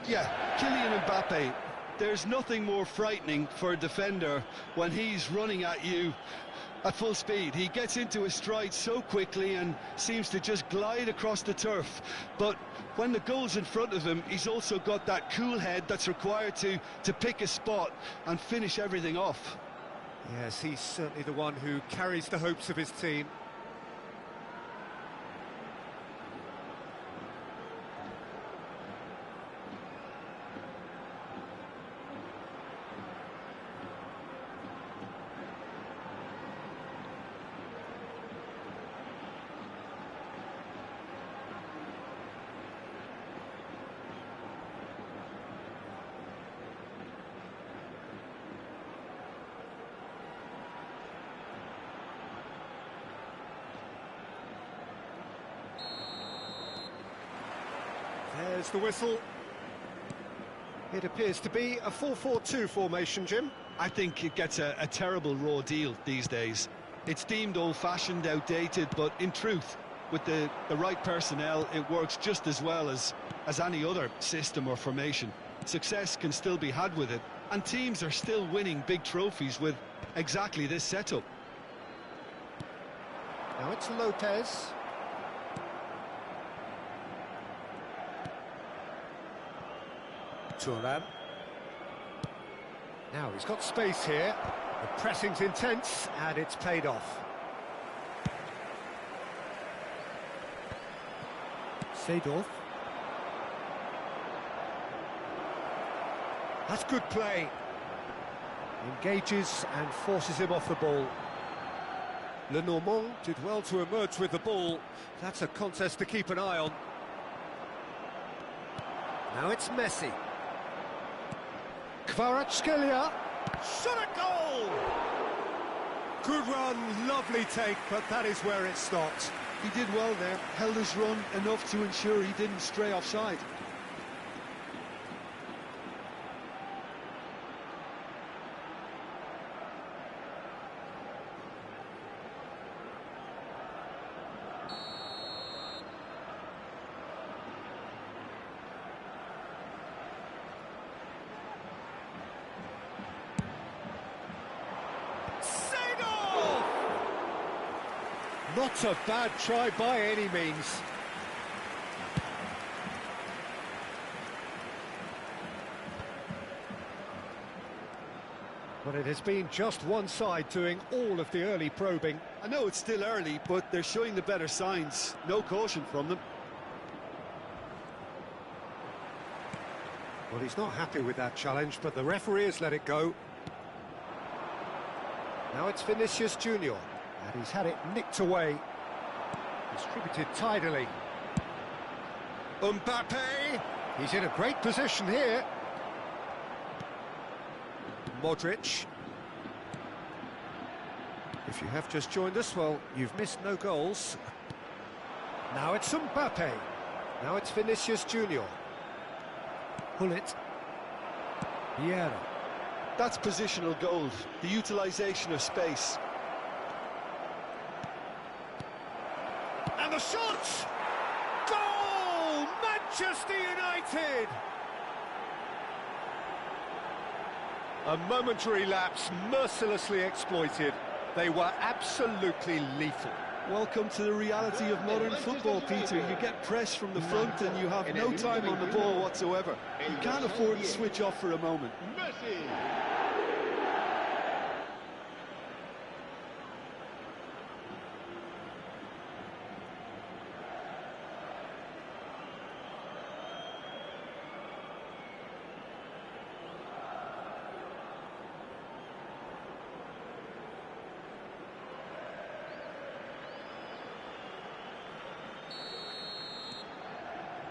Yeah, Kylian Mbappe. There's nothing more frightening for a defender when he's running at you at full speed. He gets into his stride so quickly and seems to just glide across the turf. But when the goal's in front of him, he's also got that cool head that's required to pick a spot and finish everything off. Yes, he's certainly the one who carries the hopes of his team. There's the whistle. It appears to be a 4-4-2 formation, Jim. I think it gets a terrible raw deal these days. It's deemed old-fashioned, outdated, but in truth, with the right personnel, it works just as well as any other system or formation. Success can still be had with it, and teams are still winning big trophies with exactly this setup. Now it's Lopez. Thuram. Now he's got space here. The pressing's intense, and it's paid off. Seedorf. That's good play. Engages and forces him off the ball. Lenormand did well to emerge with the ball. That's a contest to keep an eye on. Now it's Messi. Kvaratskhelia. Shot at goal! Good run, lovely take, but that is where it stopped. He did well there, held his run enough to ensure he didn't stray offside. Not a bad try by any means. But it has been just one side doing all of the early probing. I know it's still early, but they're showing the better signs. No caution from them. Well, he's not happy with that challenge, but the referee has let it go. Now it's Vinicius Junior. And he's had it nicked away. Distributed tidily. Mbappe! He's in a great position here. Modric. If you have just joined us, well, you've missed no goals. Now it's Mbappe. Now it's Vinicius Junior. Pull it. Vieira. That's positional gold, the utilisation of space. And the shot! Goal! Manchester United! A momentary lapse, mercilessly exploited. They were absolutely lethal. Welcome to the reality of modern football, Peter. You get pressed from the front and you have no time on the ball whatsoever. You can't afford to switch off for a moment.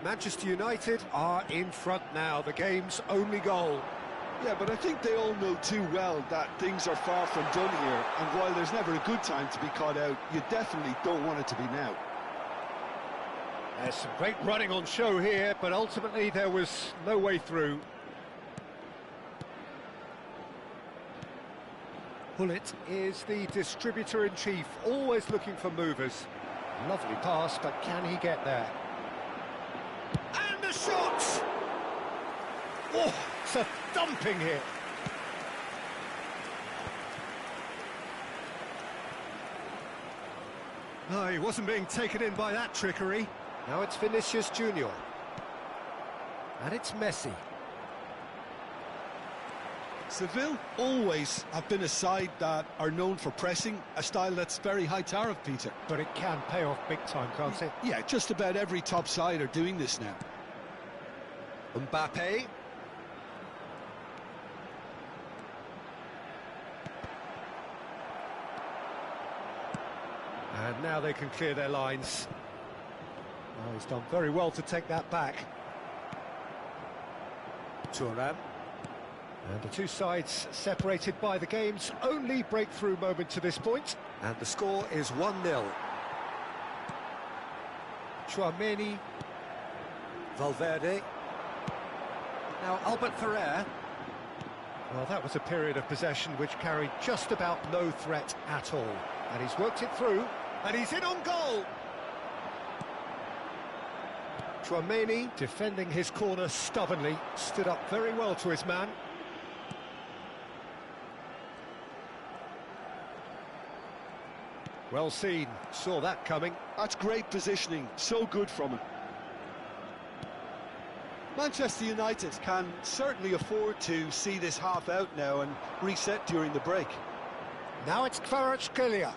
Manchester United are in front now, the game's only goal. Yeah, but I think they all know too well that things are far from done here, and while there's never a good time to be caught out, you definitely don't want it to be now. There's some great running on show here, but ultimately there was no way through. Pullet is the distributor-in-chief, always looking for movers. Lovely pass, but can he get there? And the shot! Oh, it's a thumping hit. No, he wasn't being taken in by that trickery. Now it's Vinicius Junior. And it's Messi. Seville always have been a side that are known for pressing, a style that's very high tariff, Peter. But it can pay off big time, can't it? Yeah, just about every top side are doing this now. Mbappe. And now they can clear their lines. Oh, he's done very well to take that back. Thuram. And the two sides separated by the game's only breakthrough moment to this point. And the score is 1-0. Tchouaméni. Valverde. Now Albert Ferrer. Well, that was a period of possession which carried just about no threat at all. And he's worked it through, and he's in on goal! Tchouaméni, defending his corner stubbornly, stood up very well to his man. Well seen, saw that coming. That's great positioning, so good from him. Manchester United can certainly afford to see this half out now and reset during the break. Now it's Kvaratskhelia.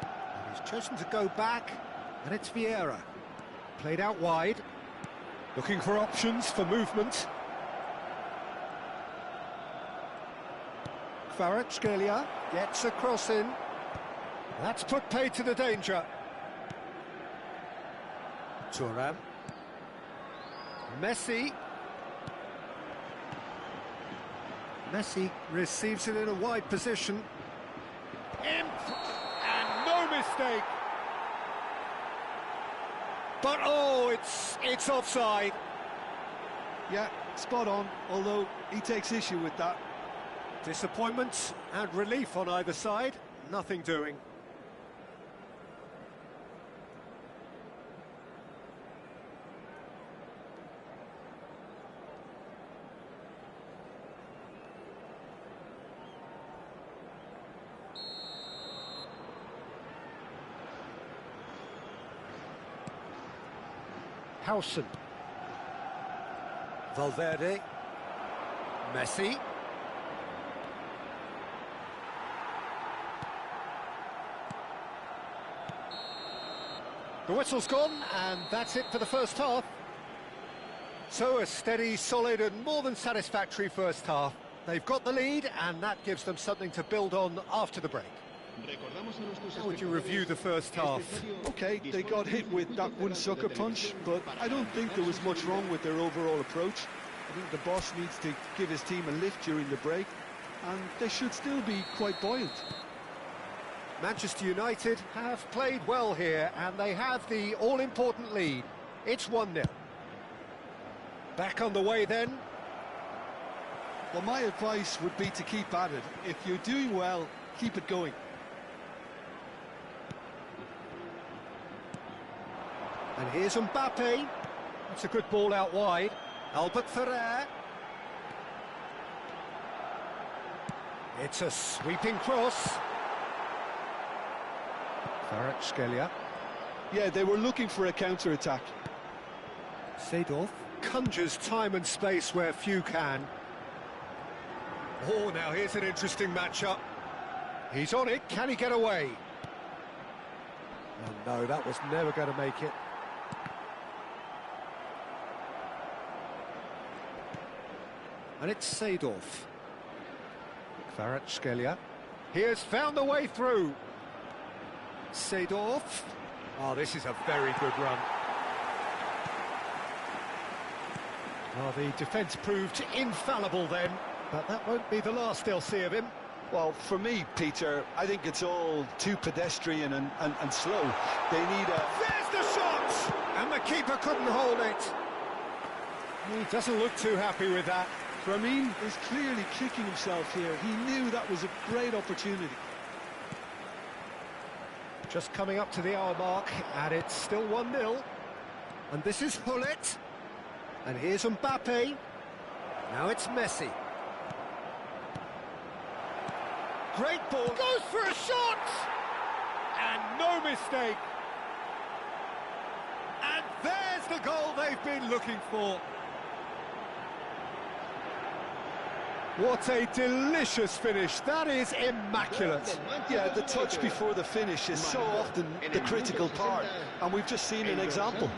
And he's chosen to go back, and it's Vieira. Played out wide, looking for options for movement. Kvaratskhelia gets a cross in. That's put paid to the danger. Thuram. Messi. Messi receives it in a wide position. And no mistake. But oh, it's offside. Yeah, spot on, although he takes issue with that. Disappointment and relief on either side. Nothing doing. Howson. Valverde. Messi. The whistle's gone, and that's it for the first half. So a steady, solid and more than satisfactory first half. They've got the lead, and that gives them something to build on after the break. How would you review the first half? Okay, they got hit with that one sucker punch, but I don't think there was much wrong with their overall approach. I think the boss needs to give his team a lift during the break, and they should still be quite buoyant. Manchester United have played well here, and they have the all-important lead. It's 1-0. Back on the way then. Well, my advice would be to keep at it. If you're doing well, keep it going. And here's Mbappe. That's a good ball out wide. Albert Ferrer. It's a sweeping cross. Kvaratskhelia. Yeah, they were looking for a counter-attack. Seedorf conjures time and space where few can. Oh, now here's an interesting matchup. He's on it, can he get away? Oh no, that was never going to make it. And it's Seedorf. Kvaratskhelia. He has found the way through. Seedorf. Oh, this is a very good run. Well, the defence proved infallible then, but that won't be the last they'll see of him. Well, for me, Peter, I think it's all too pedestrian and slow. They need a... There's the shot! And the keeper couldn't hold it. He doesn't look too happy with that. Ramin is clearly kicking himself here. He knew that was a great opportunity. Just coming up to the hour mark, and it's still 1-0. And this is Hullet. And here's Mbappe. Now it's Messi. Great ball. Goes for a shot! And no mistake. And there's the goal they've been looking for. What a delicious finish. That is immaculate. Yeah, the touch before the finish is so often the critical part, and we've just seen an example.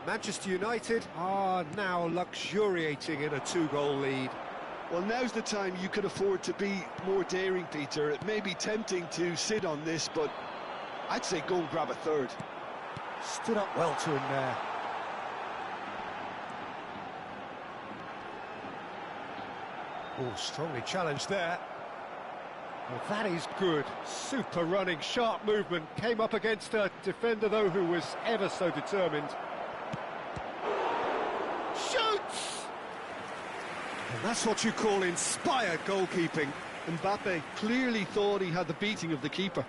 Manchester United are now luxuriating in a 2-goal lead. Well, now's the time you can afford to be more daring, Peter. It may be tempting to sit on this, but I'd say go and grab a third. Stood up well to him there. Oh, strongly challenged there. Well, that is good. Super running, sharp movement. Came up against a defender, though, who was ever so determined. Shoots! And that's what you call inspired goalkeeping. Mbappe clearly thought he had the beating of the keeper.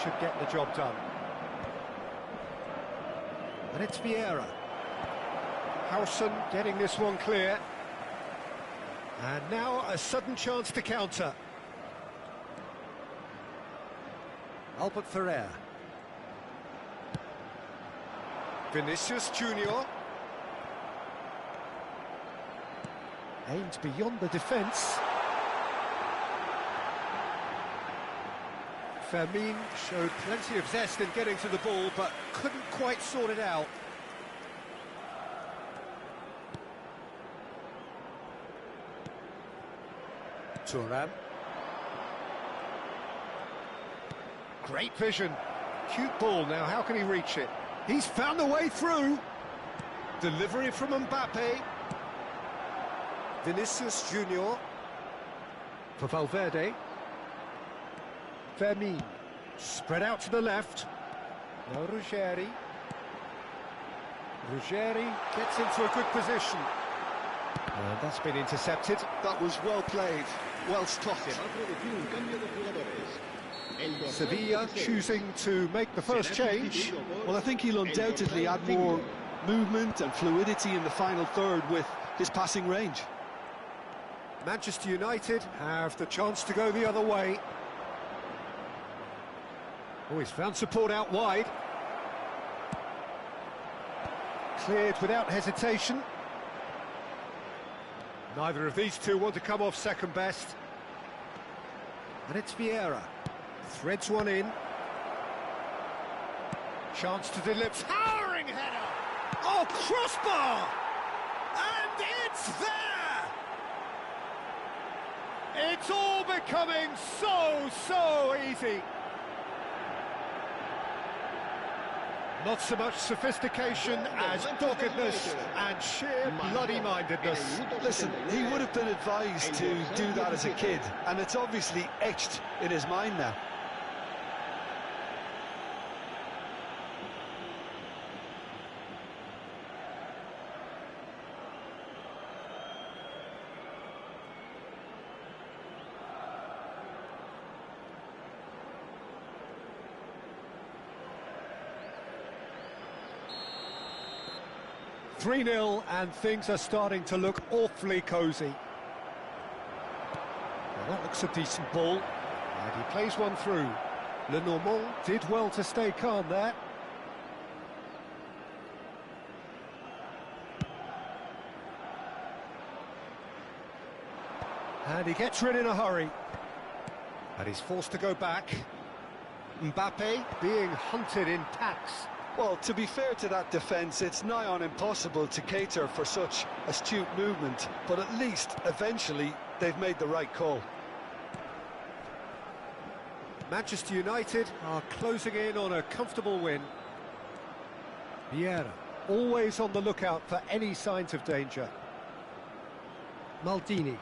Should get the job done. And it's Vieira. Howson getting this one clear. And now a sudden chance to counter. Albert Ferrer. Vinicius Junior. Aimed beyond the defence. Fermin showed plenty of zest in getting to the ball, but couldn't quite sort it out. Thuram. Great vision. Cute ball now, how can he reach it? He's found a way through. Delivery from Mbappe. Vinicius Junior. For Valverde. Fermin, spread out to the left. Now Ruggeri. Ruggeri gets into a good position. And that's been intercepted. That was well played, well stopped. Sevilla choosing to make the first change. Well, I think he'll undoubtedly add more movement and fluidity in the final third with his passing range. Manchester United have the chance to go the other way. Oh, he's found support out wide. Cleared without hesitation. Neither of these two want to come off second best. And it's Vieira. Threads one in. Chance to deliver. Towering header! Oh, crossbar! And it's there! It's all becoming so easy. Not so much sophistication as doggedness and sheer bloody-mindedness. Listen, he would have been advised to do that as a kid, and it's obviously etched in his mind now. 3-0, and things are starting to look awfully cosy. Well, that looks a decent ball, and he plays one through. Lenormand did well to stay calm there. And he gets rid in a hurry. And he's forced to go back. Mbappe being hunted in packs. Well, to be fair to that defence, it's nigh on impossible to cater for such astute movement, but at least, eventually, they've made the right call. Manchester United are closing in on a comfortable win. Vieira, always on the lookout for any signs of danger. Maldini,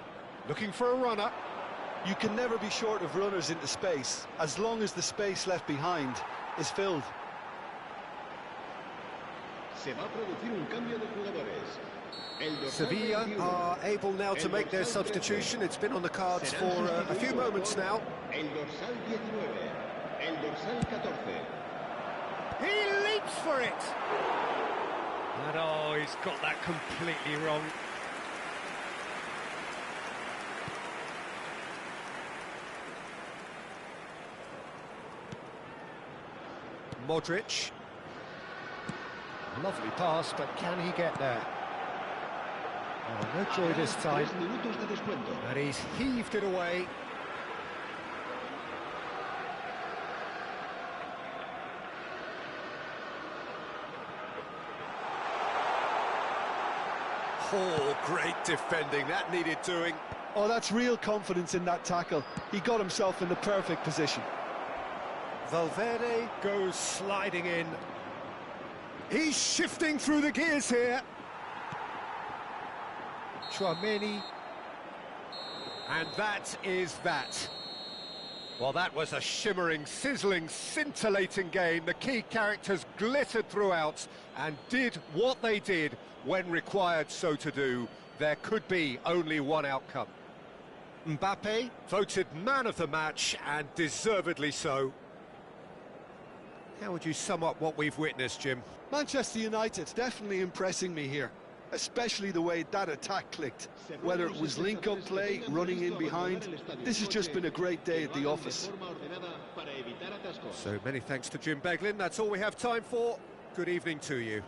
looking for a runner. You can never be short of runners into space, as long as the space left behind is filled. Se va a producir un cambio de jugadores. Sevilla are able now to make their substitution. It's been on the cards for a few moments now. El dorsal 19, el dorsal 14. He leaps for it! And oh, he's got that completely wrong. Modric. Lovely pass, but can he get there? Oh, no joy this time. And he's heaved it away. Oh, great defending. That needed doing. Oh, that's real confidence in that tackle. He got himself in the perfect position. Valverde goes sliding in. He's shifting through the gears here. Chouameni. And that is that. Well, that was a shimmering, sizzling, scintillating game. The key characters glittered throughout and did what they did when required so to do. There could be only one outcome. Mbappe voted man of the match, and deservedly so. How would you sum up what we've witnessed, Jim? Manchester United's definitely impressing me here, especially the way that attack clicked. Whether it was link-up play, running in behind, this has just been a great day at the office. So many thanks to Jim Beglin. That's all we have time for. Good evening to you.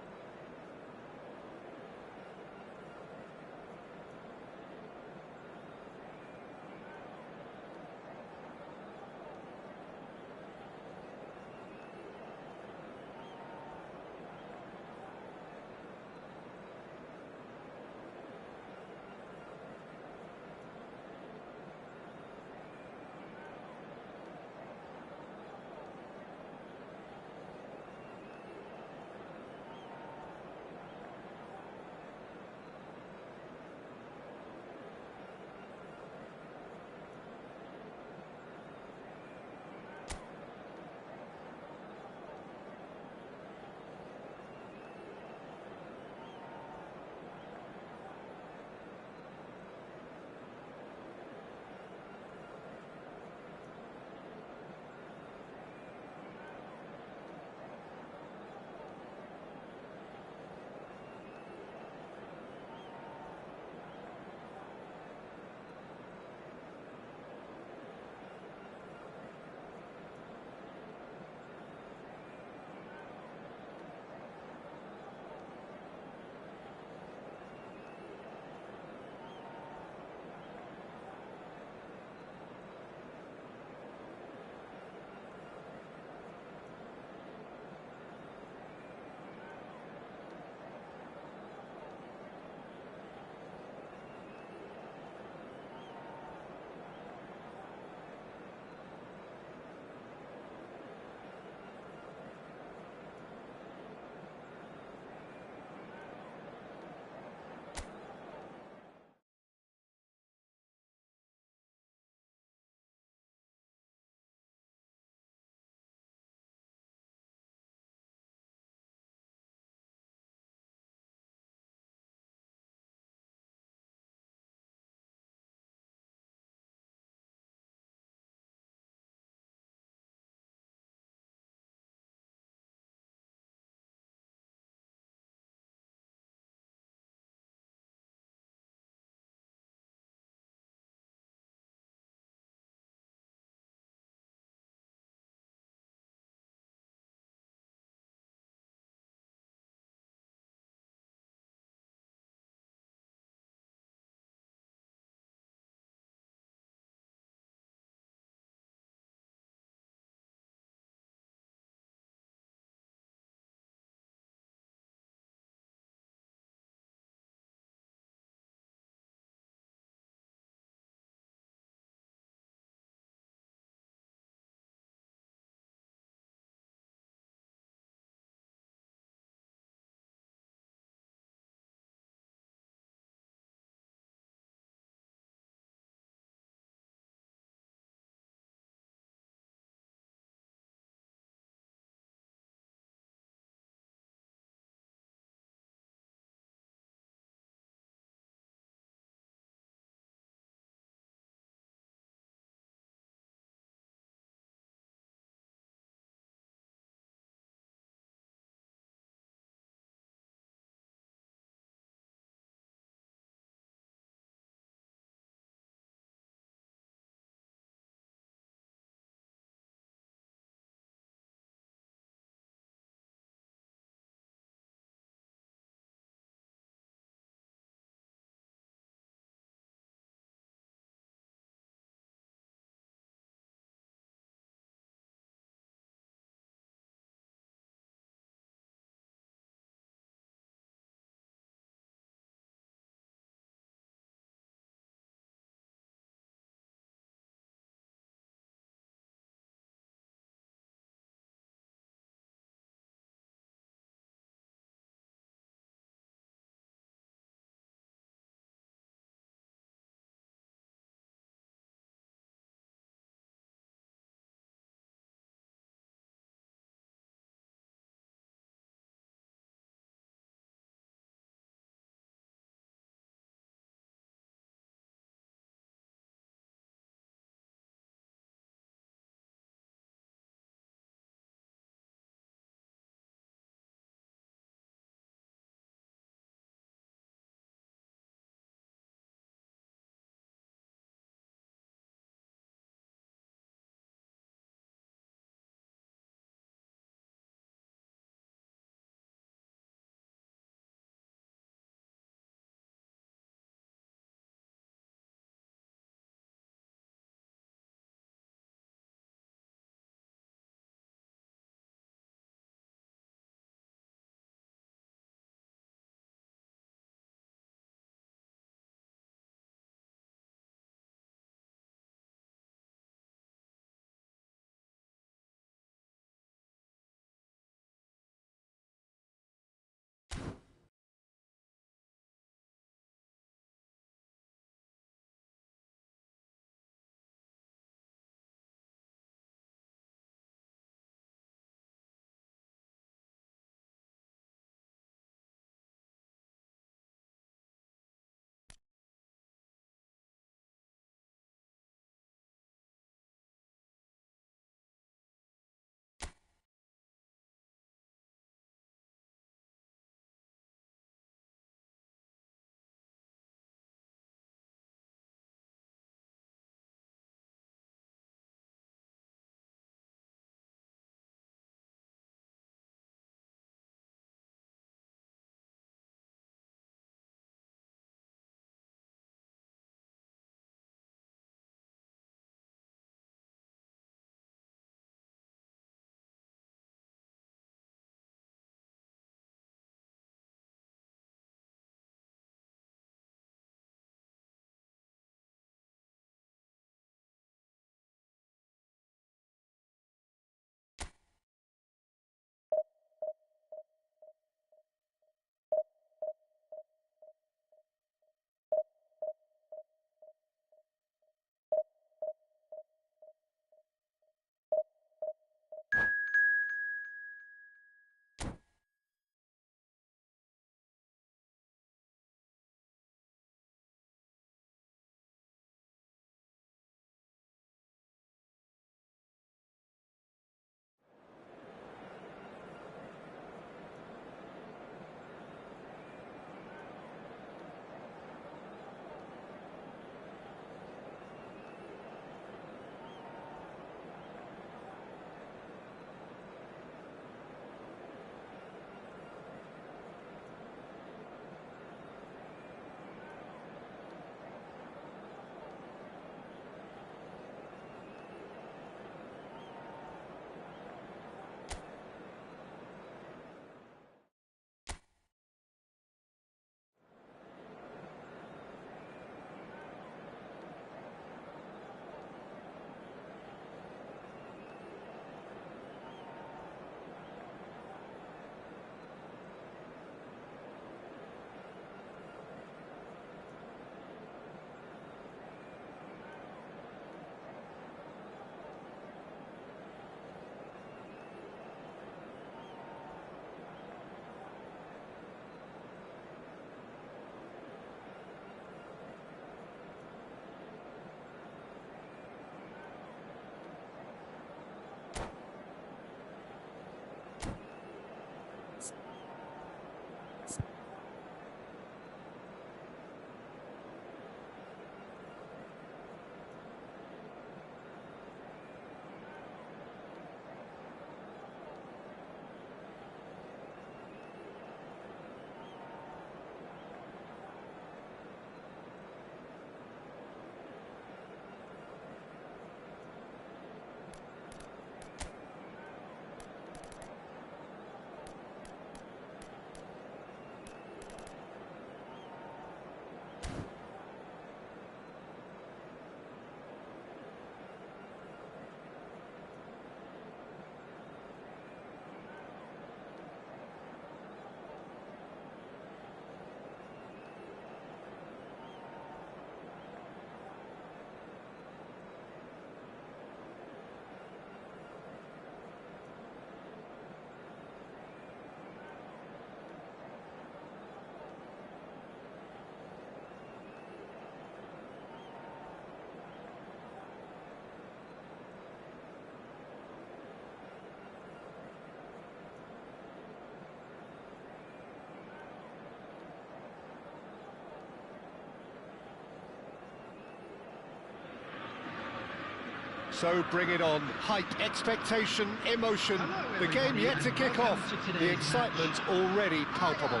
So bring it on. Hype, expectation, emotion. The game yet to kick off. The excitement already palpable.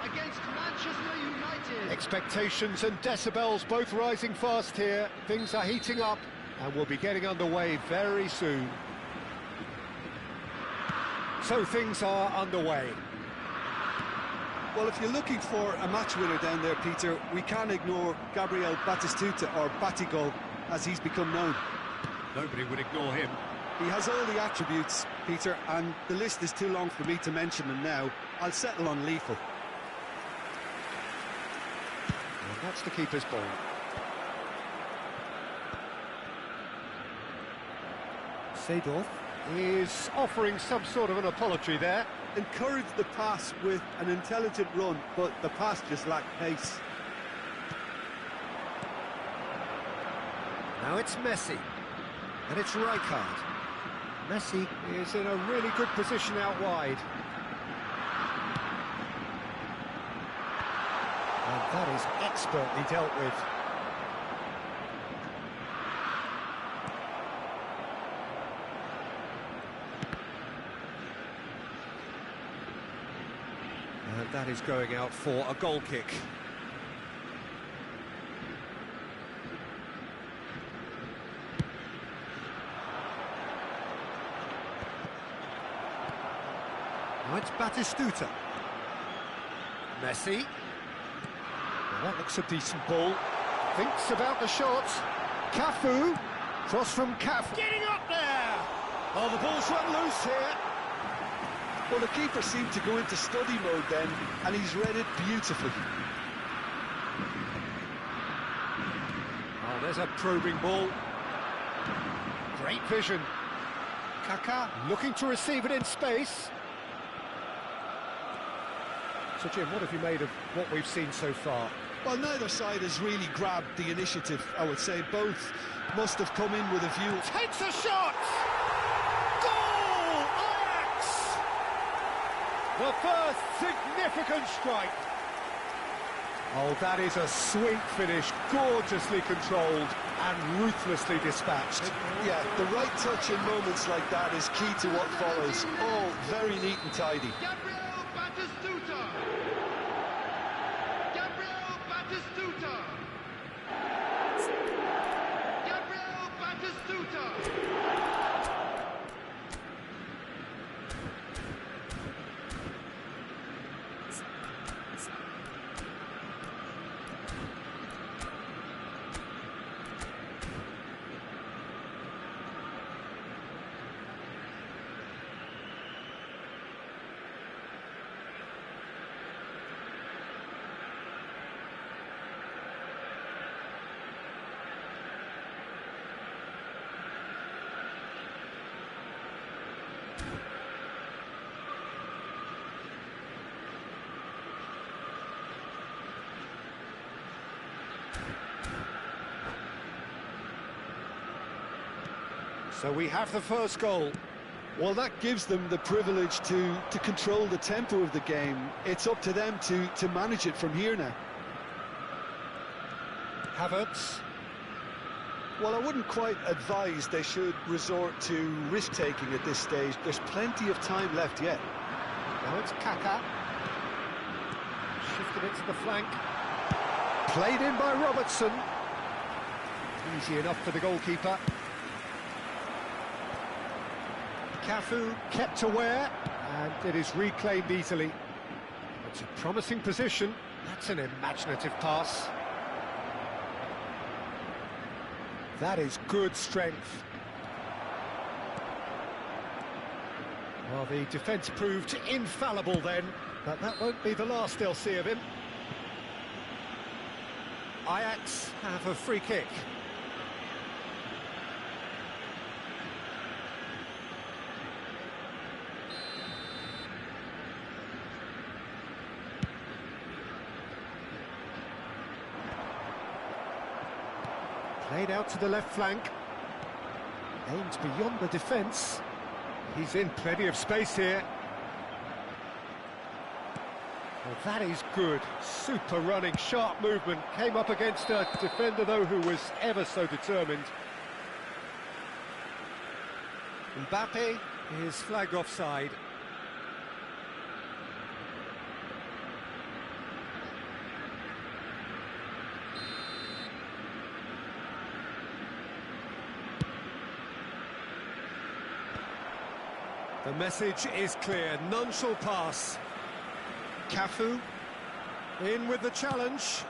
Against Manchester United. Expectations and decibels both rising fast here. Things are heating up and we'll be getting underway very soon. So things are underway. Well, if you're looking for a match winner down there, Peter, we can't ignore Gabriel Batistuta, or Batigol, as he's become known. Nobody would ignore him. He has all the attributes, Peter, and the list is too long for me to mention them now. I'll settle on lethal. And that's the keeper's ball. Seedorf is offering some sort of an apology there. Encouraged the pass with an intelligent run, but the pass just lacked pace. Now it's Messi, and it's Rijkaard. Messi is in a really good position out wide. And that is expertly dealt with. And that is going out for a goal kick. Now it's Batistuta. Messi. Now that looks a decent ball. Thinks about the shot. Cafu. Cross from Cafu. Getting up there! Oh, the ball's run loose here. Well, the keeper seemed to go into study mode then, and he's read it beautifully. Oh, there's a probing ball. Great vision. Kaká looking to receive it in space. So, Jim, what have you made of what we've seen so far? Well, neither side has really grabbed the initiative, I would say. Both must have come in with a view. Takes a shot! Goal! Ajax! The first significant strike. Oh, that is a sweet finish, gorgeously controlled and ruthlessly dispatched. Yeah, the right touch in moments like that is key to what follows. All very neat and tidy. Gabriel Batistuta. Gabriel Batistuta. Gabriel Batistuta. So we have the first goal. Well, that gives them the privilege to control the tempo of the game. It's up to them to manage it from here now. Havertz. Well, I wouldn't quite advise they should resort to risk-taking at this stage. There's plenty of time left yet. Now it's Kaká. Shifted it to the flank. Played in by Robertson. Easy enough for the goalkeeper. Cafu kept aware, and it is reclaimed easily. It's a promising position. That's an imaginative pass. That is good strength. Well, the defence proved infallible then, but that won't be the last they'll see of him. Ajax have a free kick. Played out to the left flank. Aims beyond the defence. He's in plenty of space here. Well, that is good. Super running, sharp movement. Came up against a defender, though, who was ever so determined. Mbappe is flagged offside. The message is clear, none shall pass. Cafu in with the challenge.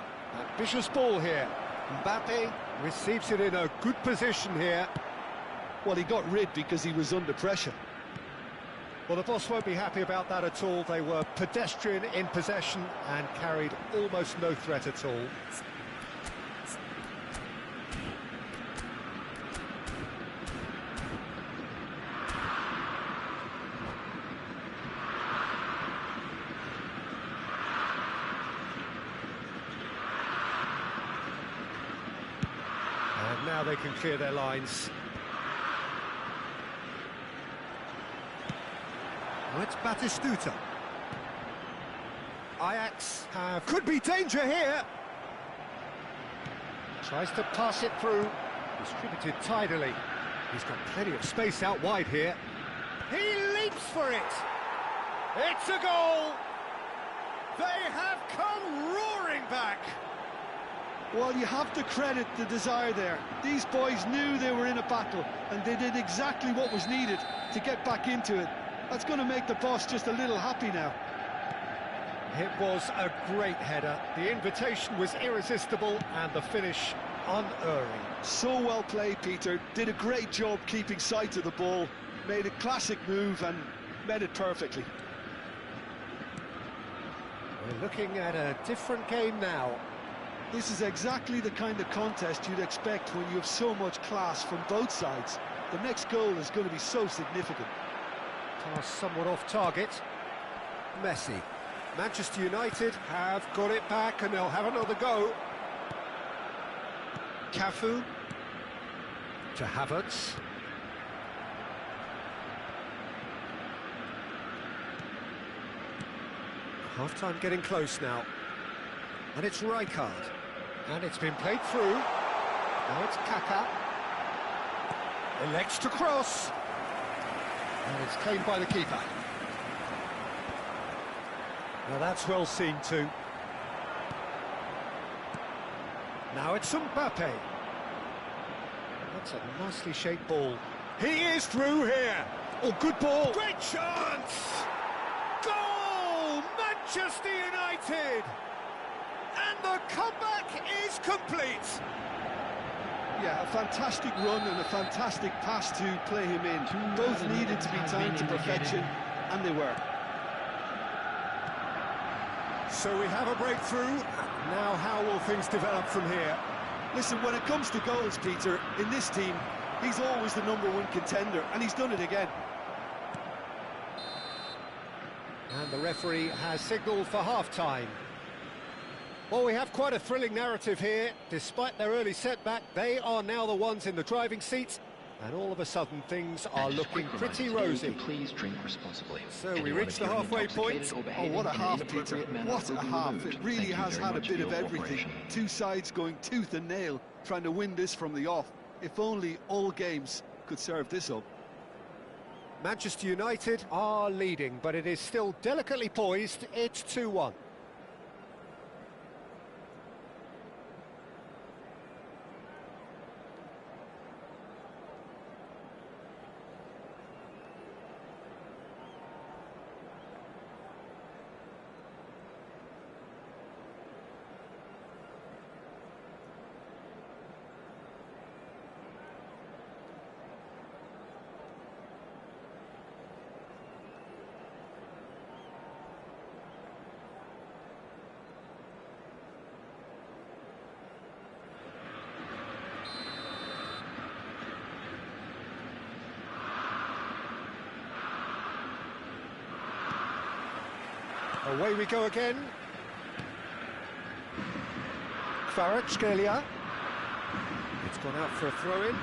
Ambitious ball here. Mbappe receives it in a good position here. Well, he got rid because he was under pressure. Well, the boss won't be happy about that at all. They were pedestrian in possession and carried almost no threat at all. And now they can clear their lines. Oh, it's Batistuta. Ajax could be danger here. Tries to pass it through. Distributed tidily. He's got plenty of space out wide here. He leaps for it. It's a goal. They have come roaring back. Well, you have to credit the desire there. These boys knew they were in a battle, and they did exactly what was needed to get back into it. That's going to make the boss just a little happy now. It was a great header. The invitation was irresistible, and the finish unerring. So well played, Peter. Did a great job keeping sight of the ball. Made a classic move and met it perfectly. We're looking at a different game now. This is exactly the kind of contest you'd expect when you have so much class from both sides. The next goal is going to be so significant. Pass somewhat off target. Messi. Manchester United have got it back and they'll have another go. Cafu. To Havertz. Half-time getting close now. And it's Rijkaard. And it's been played through. Now it's Kaká. Elects to cross. And it's claimed by the keeper. Now that's well seen too. Now it's Mbappe. That's a nicely shaped ball. He is through here. Oh, good ball. Great chance. Goal! Manchester United. And the comeback is complete. Yeah, a fantastic run and a fantastic pass to play him in. Both needed to be timed to perfection, and they were. So we have a breakthrough. Now how will things develop from here? Listen, when it comes to goals, Peter, in this team, he's always the #1 contender, and he's done it again. And the referee has signalled for half-time. Well, we have quite a thrilling narrative here. Despite their early setback, they are now the ones in the driving seat, and all of a sudden things are looking pretty rosy. Please drink responsibly. So we reach the halfway point. Oh, what a half, Peter. What a half. It really has had a bit of everything. Two sides going tooth and nail, trying to win this from the off. If only all games could serve this up. Manchester United are leading, but it is still delicately poised. It's 2-1. Away we go again. Kvaratskhelia. It's gone out for a throw-in.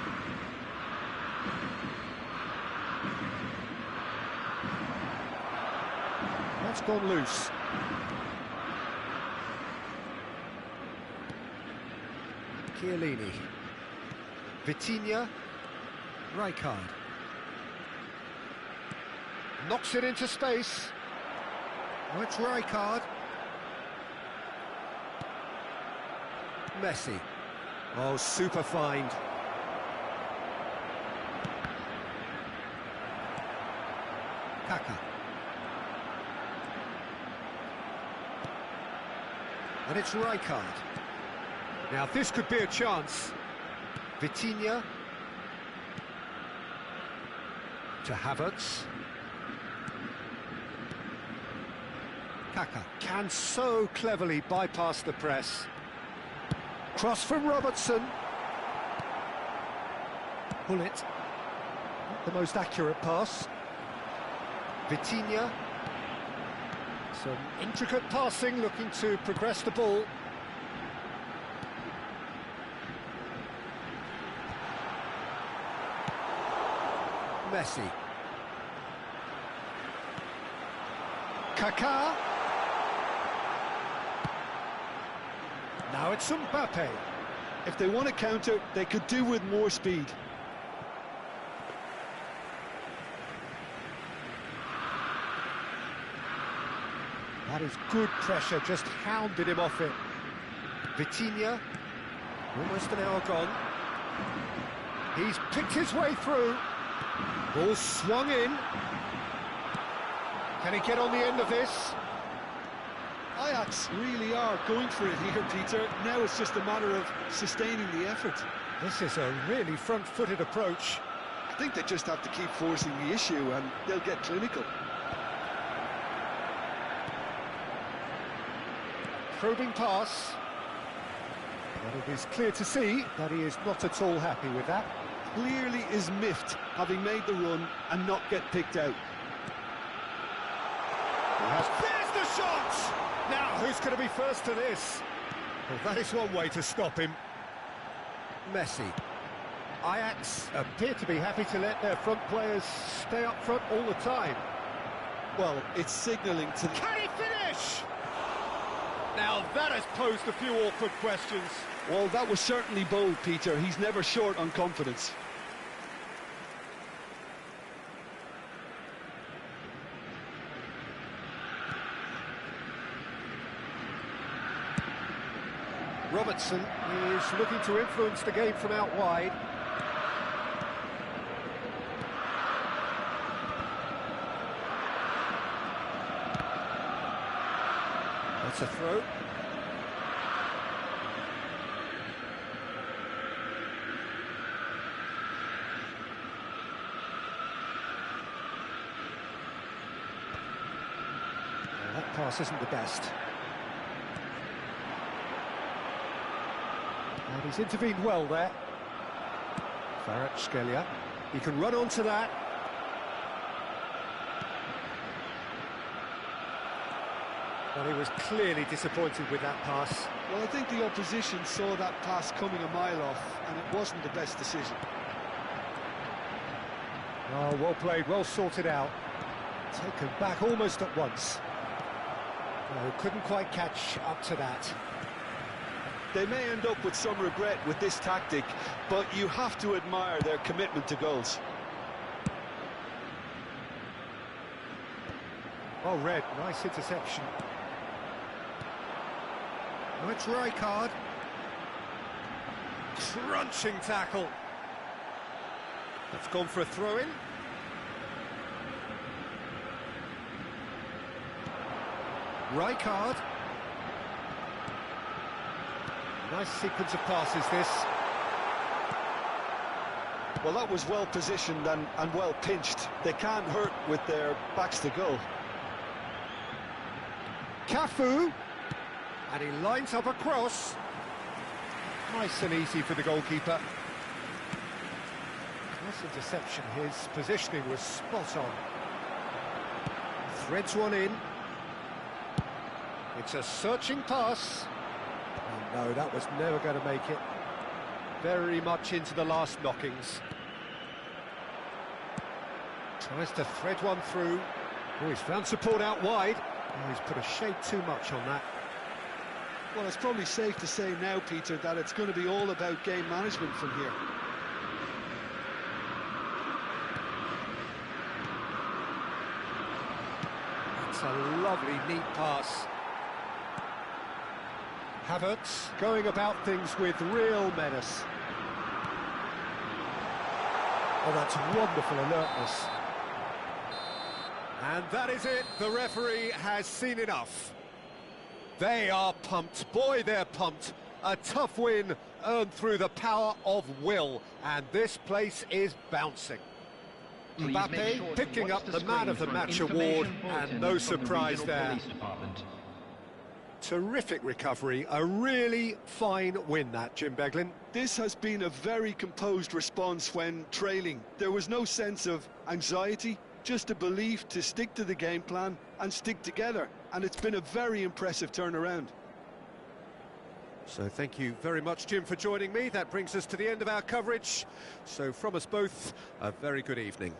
That's gone loose. Chiellini. Vitinha. Rijkaard. Knocks it into space. Oh, it's Rijkaard. Messi. Oh, super find. Kaka. And it's Rijkaard. Now this could be a chance. Vitinha. To Havertz. Kaka can so cleverly bypass the press. Cross from Robertson. Bullet. Not the most accurate pass. Vitinha. Some intricate passing, looking to progress the ball. Messi. Kaká. Now it's Mbappe. If they want to counter, they could do with more speed. That is good pressure, just hounded him off it. Vitinha, almost an hour gone. He's picked his way through. Ball swung in. Can he get on the end of this? Ajax really are going for it here, Peter. Now it's just a matter of sustaining the effort. This is a really front-footed approach. I think they just have to keep forcing the issue and they'll get clinical. Probing pass. But it is clear to see that he is not at all happy with that. Clearly is miffed, having made the run and not get picked out. There's the shot! Now, who's going to be first to this? Well, that is one way to stop him. Messi. Ajax appear to be happy to let their front players stay up front all the time. Well, it's signalling to... Can he finish? Now, that has posed a few awkward questions. Well, that was certainly bold, Peter. He's never short on confidence. Robertson is looking to influence the game from out wide. That's a throw. Well, that pass isn't the best. And he's intervened well there. Kvaratskhelia. He can run onto that. Well, he was clearly disappointed with that pass. Well, I think the opposition saw that pass coming a mile off, and it wasn't the best decision. Oh, well played, well sorted out. Taken back almost at once. No, couldn't quite catch up to that. They may end up with some regret with this tactic, but you have to admire their commitment to goals. Oh, Red, nice interception. Oh, it's Rijkaard. Crunching tackle. That's gone for a throw-in. Rijkaard. Nice sequence of passes, this. Well, that was well positioned and well pinched. They can't hurt with their backs to goal. Cafu. And he lines up a cross. Nice and easy for the goalkeeper. Nice interception. His positioning was spot on. Threads one in. It's a searching pass. Oh, no, that was never going to make it. Very much into the last knockings. Tries to thread one through. Oh, he's found support out wide. Oh, he's put a shade too much on that. Well, it's probably safe to say now, Peter, that it's going to be all about game management from here. That's a lovely, neat pass. Havertz going about things with real menace. Oh, that's wonderful alertness. And that is it. The referee has seen enough. They are pumped. Boy, they're pumped. A tough win earned through the power of will. And this place is bouncing. Mbappe picking up the Man of the Match award, and no surprise there. Terrific recovery, a really fine win that, Jim Beglin. This has been a very composed response when trailing. There was no sense of anxiety, just a belief to stick to the game plan and stick together, and it's been a very impressive turnaround. So thank you very much, Jim, for joining me. That brings us to the end of our coverage. So from us both, a very good evening.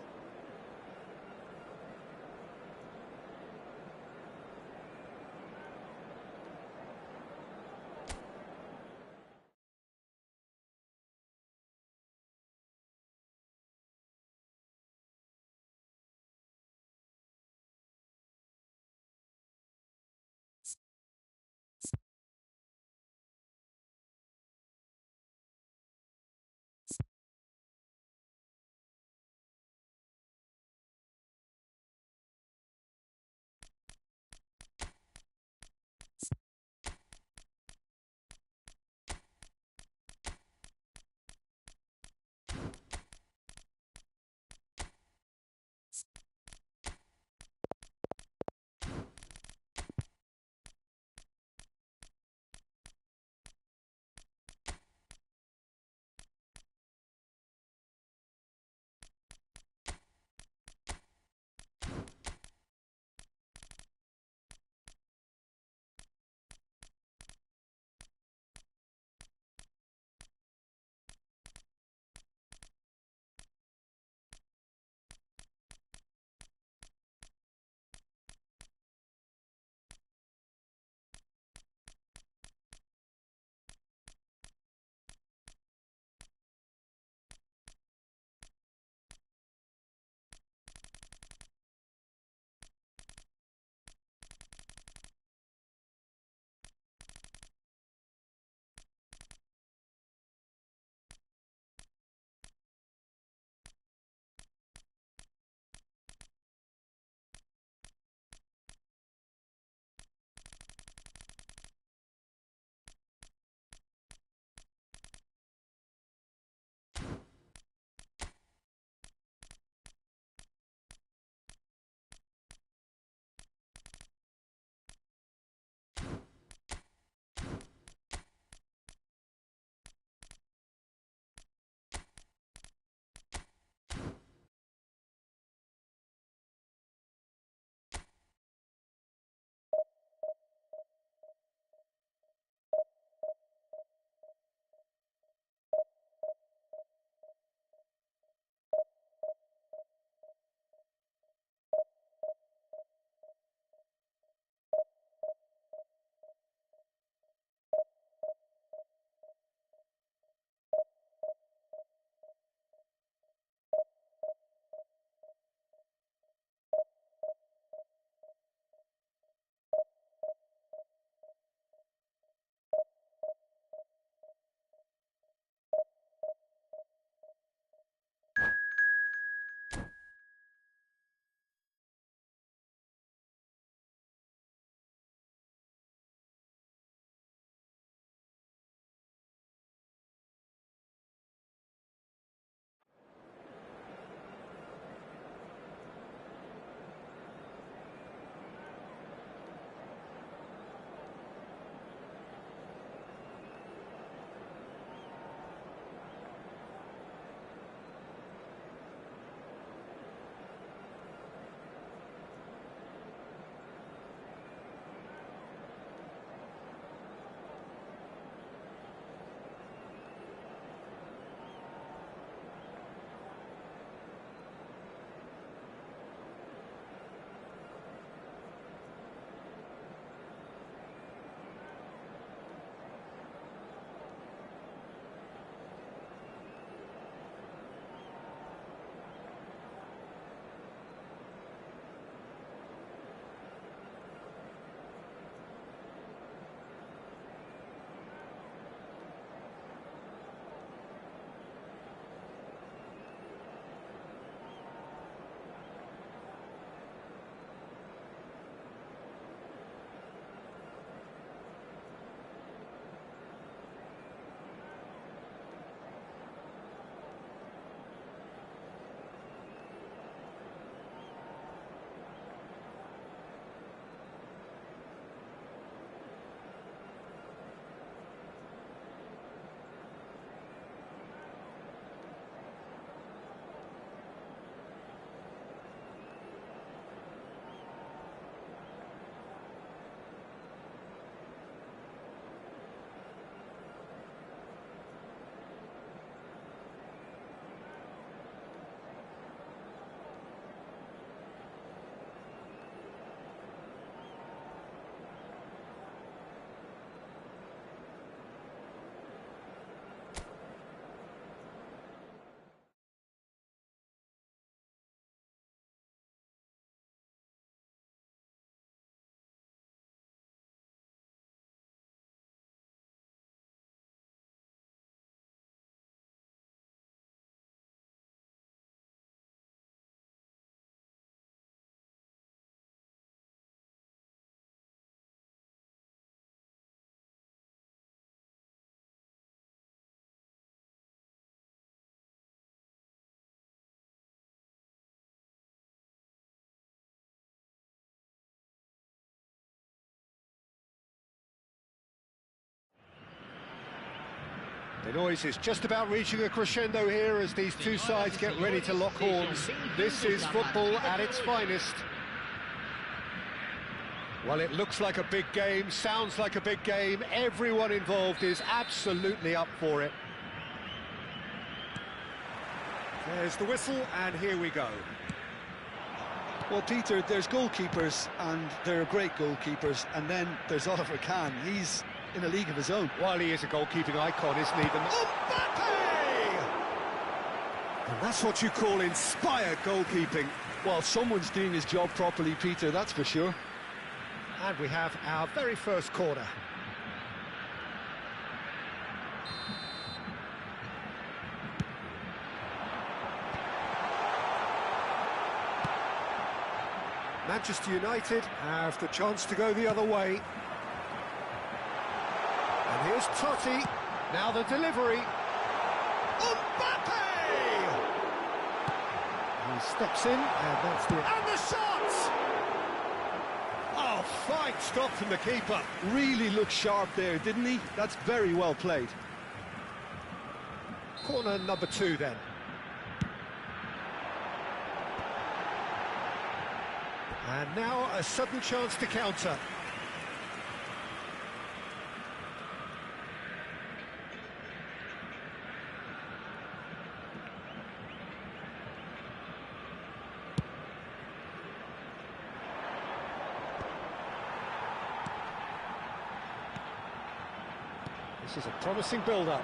The noise is just about reaching a crescendo here as these two sides get ready to lock horns. This is football at its finest. Well, it looks like a big game, sounds like a big game. Everyone involved is absolutely up for it. There's the whistle, and here we go. Well, Peter, there's goalkeepers, and they're great goalkeepers, and then there's Oliver Kahn. He's in a league of his own. While he is a goalkeeping icon, isn't he? Mbappe! And that's what you call inspired goalkeeping. Well, someone's doing his job properly, Peter, that's for sure. And we have our very first corner. Manchester United have the chance to go the other way. And here's Totti. Now the delivery. Mbappe! He steps in, and that's the... And the shot! Oh, fine stop from the keeper. Really looked sharp there, didn't he? That's very well played. Corner number 2 then. And now a sudden chance to counter. This is a promising build-up.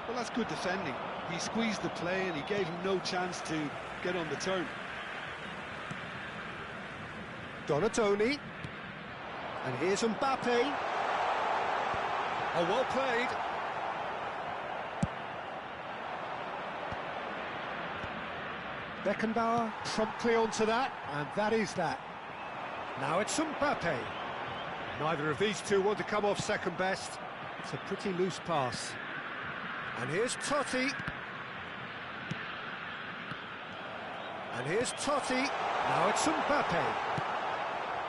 Well, that's good defending. He squeezed the play and he gave him no chance to get on the turn. Donatoni, and here's Mbappe. Oh, well played. Beckenbauer promptly onto that, and that is that. Now it's Mbappe. Neither of these two want to come off second best. It's a pretty loose pass. And here's Totti. And here's Totti. Now it's Mbappe.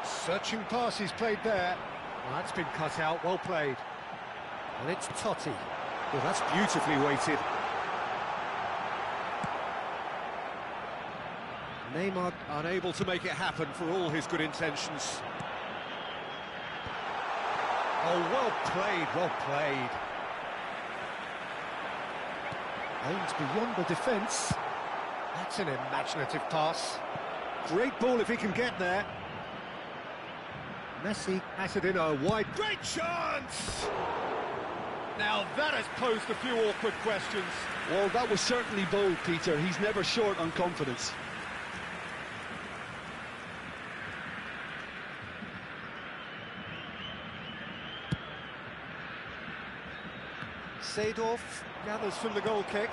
Searching pass he's played there. Well, that's been cut out, well played. And it's Totti. Well, that's beautifully weighted. Neymar unable to make it happen for all his good intentions. Oh, well played, well played. Aims beyond the defence. That's an imaginative pass. Great ball if he can get there. Messi has it in a wide... Great chance! Now that has posed a few awkward questions. Well, that was certainly bold, Peter. He's never short on confidence. Seedorf gathers from the goal kick.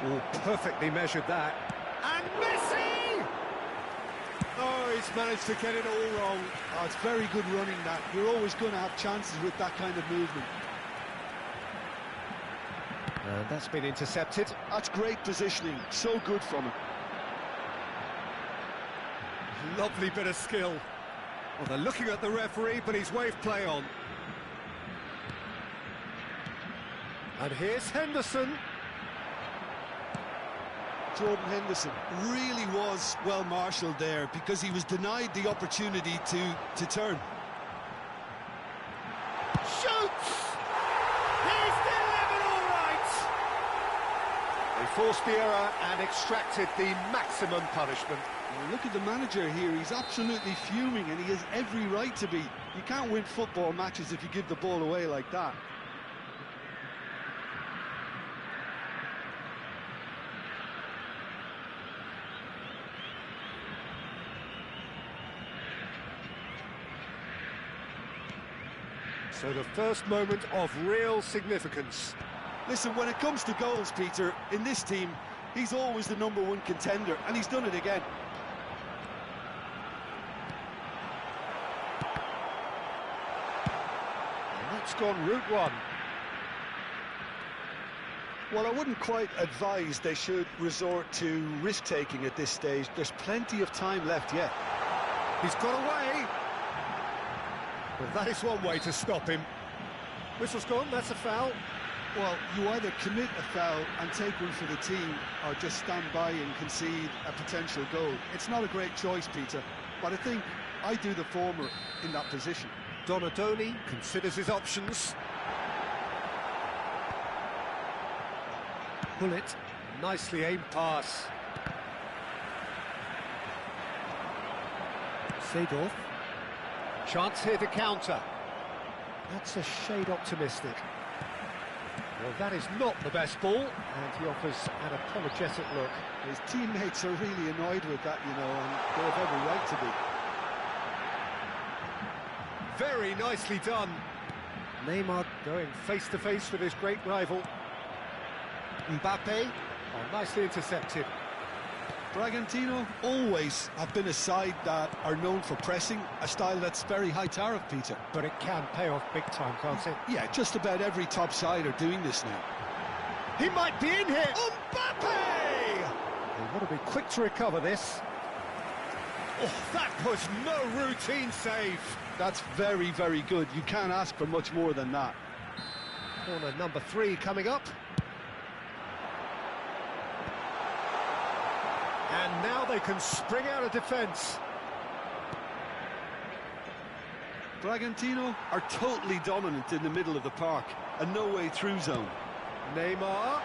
Oh, perfectly measured that. And Messi! Oh, he's managed to get it all wrong. Oh, it's very good running, that. You're always going to have chances with that kind of movement. And that's been intercepted. That's great positioning. So good from him. Lovely bit of skill. Well, they're looking at the referee, but he's waved play on. And here's Henderson. Jordan Henderson really was well marshalled there because he was denied the opportunity to turn. Shoots! He's delivered all right! They forced the error and extracted the maximum punishment. Well, look at the manager here, he's absolutely fuming and he has every right to be. You can't win football matches if you give the ball away like that. So the first moment of real significance. Listen, when it comes to goals, Peter, in this team, he's always the #1 contender, and he's done it again. And that's gone route one. Well, I wouldn't quite advise they should resort to risk-taking at this stage. There's plenty of time left yet. He's got away. Well, that is one way to stop him. Whistle's gone, that's a foul. Well, you either commit a foul and take one for the team, or just stand by and concede a potential goal. It's not a great choice, Peter, but I think I do the former in that position. Donadoni considers his options. Bullet, nicely aimed pass. Seedorf. Chance here to counter. That's a shade optimistic. Well, that is not the best ball, and he offers an apologetic look. His teammates are really annoyed with that, you know, and they have every right to be. Very nicely done. Neymar going face-to-face with his great rival. Mbappe, nicely intercepted. Bragantino always have been a side that are known for pressing, a style that's very high tariff, Peter. But it can pay off big time, can't it? Yeah, just about every top side are doing this now. He might be in here! Mbappe! They want to be quick to recover this. Oh, that was no routine save. That's very, very good. You can't ask for much more than that. Corner number 3 coming up. And now they can spring out of defence. Bragantino are totally dominant in the middle of the park, a no-way through zone. Neymar.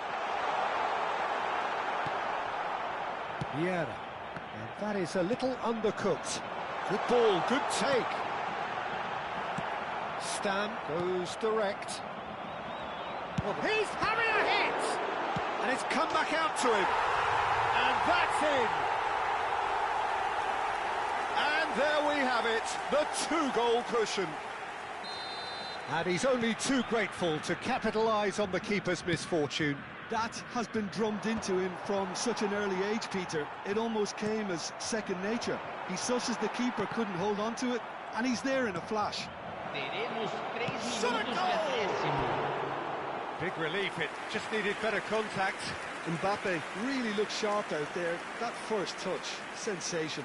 Vieira. And that is a little undercooked. Good ball, good take. Stam goes direct. Well, he's having a hit! And it's come back out to him. And that's in! And there we have it, the 2-goal cushion. And he's only too grateful to capitalise on the keeper's misfortune. That has been drummed into him from such an early age, Peter. It almost came as second nature. He susses the keeper couldn't hold on to it, and he's there in a flash. Big relief, it just needed better contact. Mbappe really looks sharp out there. That first touch, sensation.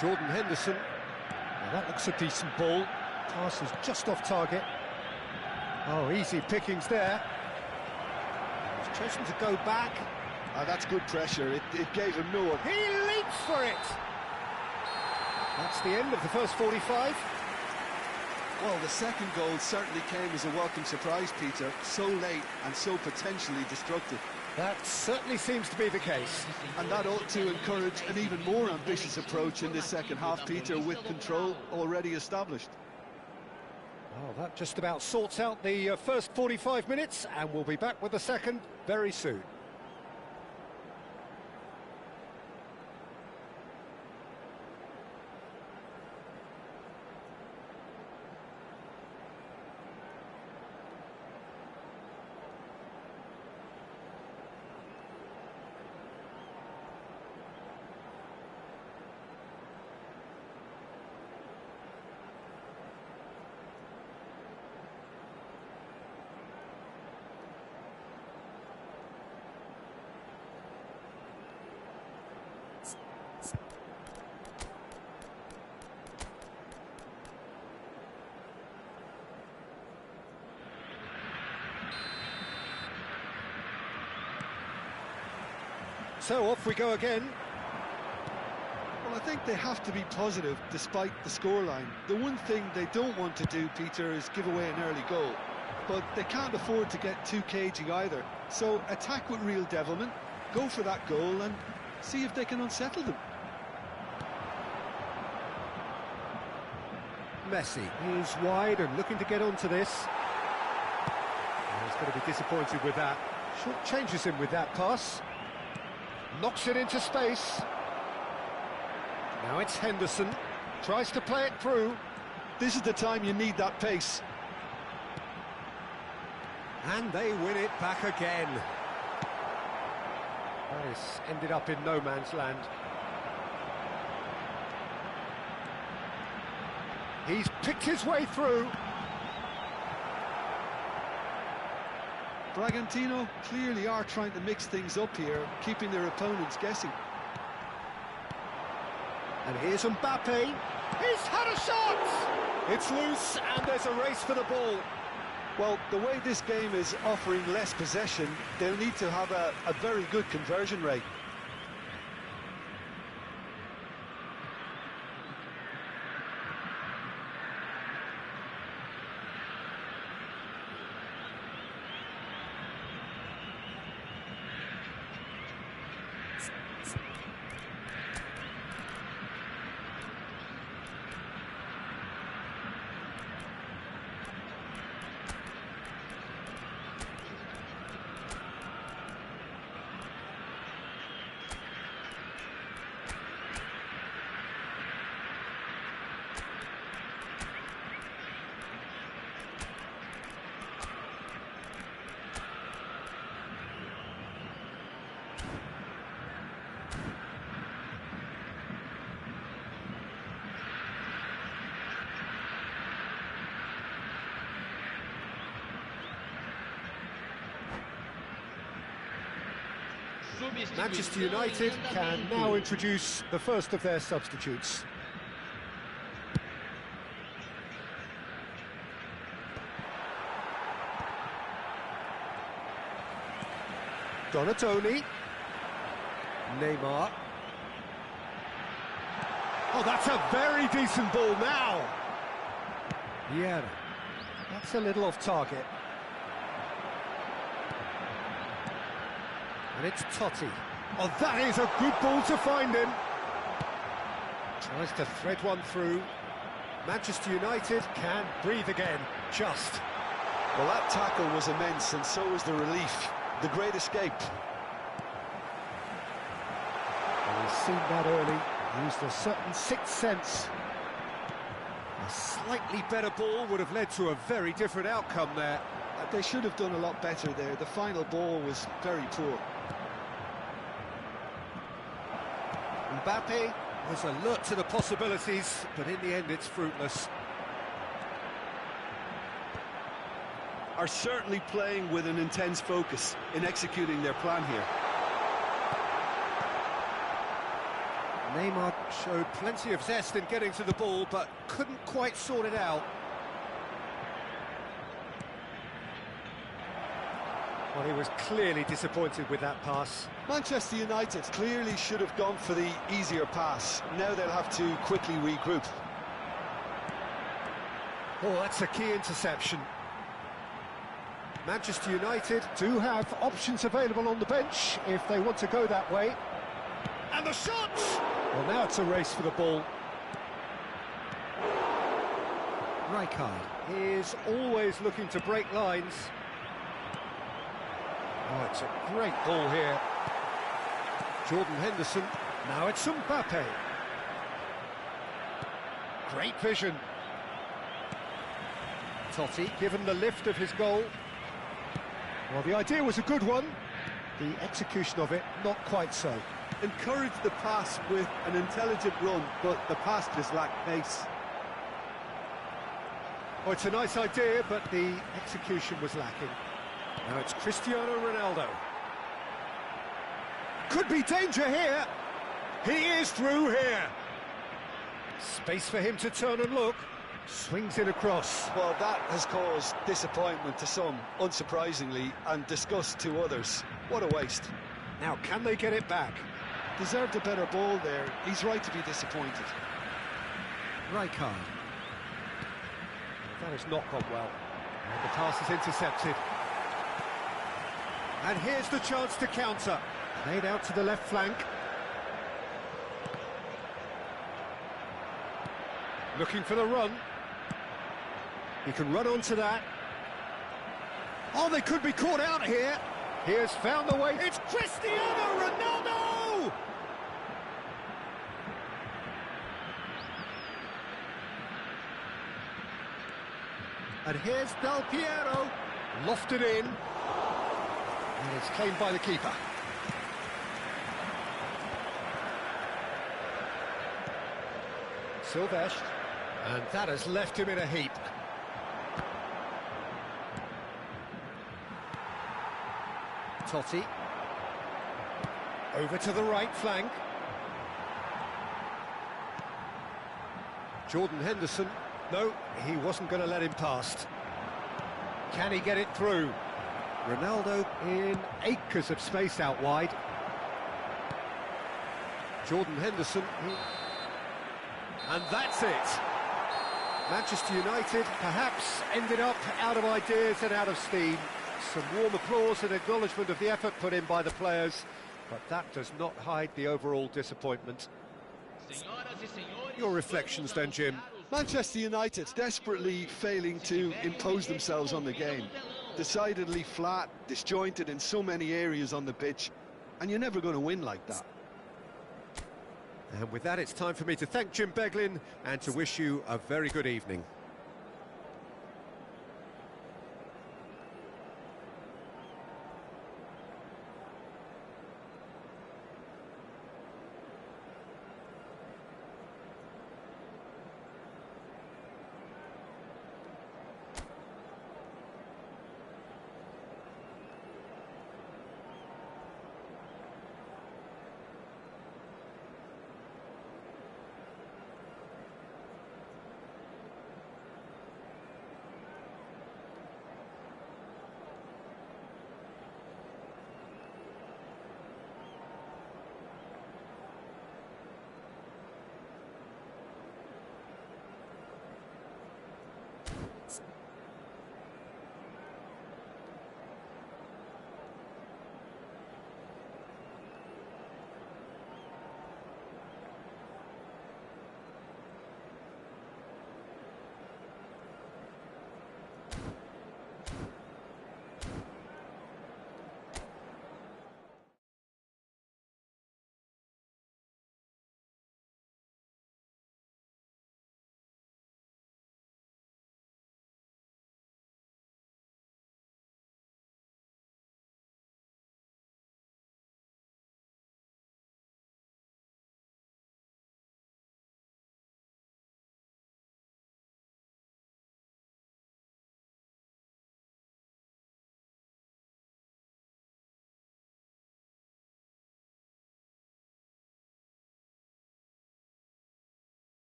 Jordan Henderson. Well, that looks a decent ball. Pass is just off target. Oh, easy pickings there. He's chosen to go back. That's good pressure. It gave him no... He leaps for it! That's the end of the first 45. Well, the second goal certainly came as a welcome surprise, Peter. So late and so potentially destructive. That certainly seems to be the case. And that ought to encourage an even more ambitious approach in this second half, Peter, with control already established. Oh, that just about sorts out the first 45 minutes, and we'll be back with the second very soon. So off we go again. Well, I think they have to be positive despite the scoreline. The one thing they don't want to do, Peter, is give away an early goal. But they can't afford to get too cagey either. So attack with real devilment, go for that goal and see if they can unsettle them. Messi is wide and looking to get onto this. Oh, he's going to be disappointed with that. Short changes him with that pass. Knocks it into space. Now it's Henderson. Tries to play it through. This is the time you need that pace. And they win it back again. This ended up in no man's land. He's picked his way through. Bragantino clearly are trying to mix things up here, keeping their opponents guessing. And here's Mbappe. He's had a shot! It's loose, and there's a race for the ball. Well, the way this game is offering less possession, they'll need to have a very good conversion rate. Manchester United can now introduce the first of their substitutes. Donatoni. Neymar. Oh, that's a very decent ball now. Yeah, that's a little off target. And it's Totti. Oh, that is a good ball to find him. Tries to thread one through. Manchester United can breathe again, just. Well, that tackle was immense, and so was the relief. The great escape. And he's seen that early, used a certain sixth sense. A slightly better ball would have led to a very different outcome there. They should have done a lot better there. The final ball was very poor. Mbappe was alert to the possibilities, but in the end it's fruitless. Are certainly playing with an intense focus in executing their plan here. Neymar showed plenty of zest in getting to the ball, but couldn't quite sort it out. Well, he was clearly disappointed with that pass. Manchester United clearly should have gone for the easier pass. Now they'll have to quickly regroup. Oh, that's a key interception. Manchester United do have options available on the bench if they want to go that way. And the shot! Well, now it's a race for the ball. Rijkaard is always looking to break lines. Oh, it's a great ball here. Jordan Henderson. Now it's Mbappe. Great vision. Totti given the lift of his goal. Well, the idea was a good one. The execution of it, not quite so. Encouraged the pass with an intelligent run, but the pass just lacked pace. Oh, it's a nice idea, but the execution was lacking. Now it's Cristiano Ronaldo. Could be danger here. He is through here. Space for him to turn and look. Swings it across. Well, that has caused disappointment to some, unsurprisingly, and disgust to others. What a waste. Now, can they get it back? Deserved a better ball there. He's right to be disappointed. Rijkaard. That has not gone well. And the pass is intercepted. And here's the chance to counter. Played out to the left flank. Looking for the run. He can run onto that. Oh, they could be caught out here. He has found the way. It's Cristiano Ronaldo! And here's Del Piero. Lofted in. And it's claimed by the keeper. Silvestre. And that has left him in a heap. Totti. Over to the right flank. Jordan Henderson. No, he wasn't going to let him past. Can he get it through? Ronaldo in acres of space out wide. Jordan Henderson. And that's it. Manchester United perhaps ended up out of ideas and out of steam. Some warm applause and acknowledgement of the effort put in by the players, but that does not hide the overall disappointment. Your reflections then, Jim? Manchester United desperately failing to impose themselves on the game. Decidedly flat, disjointed in so many areas on the pitch, and you're never going to win like that. And with that, it's time for me to thank Jim Beglin and to wish you a very good evening.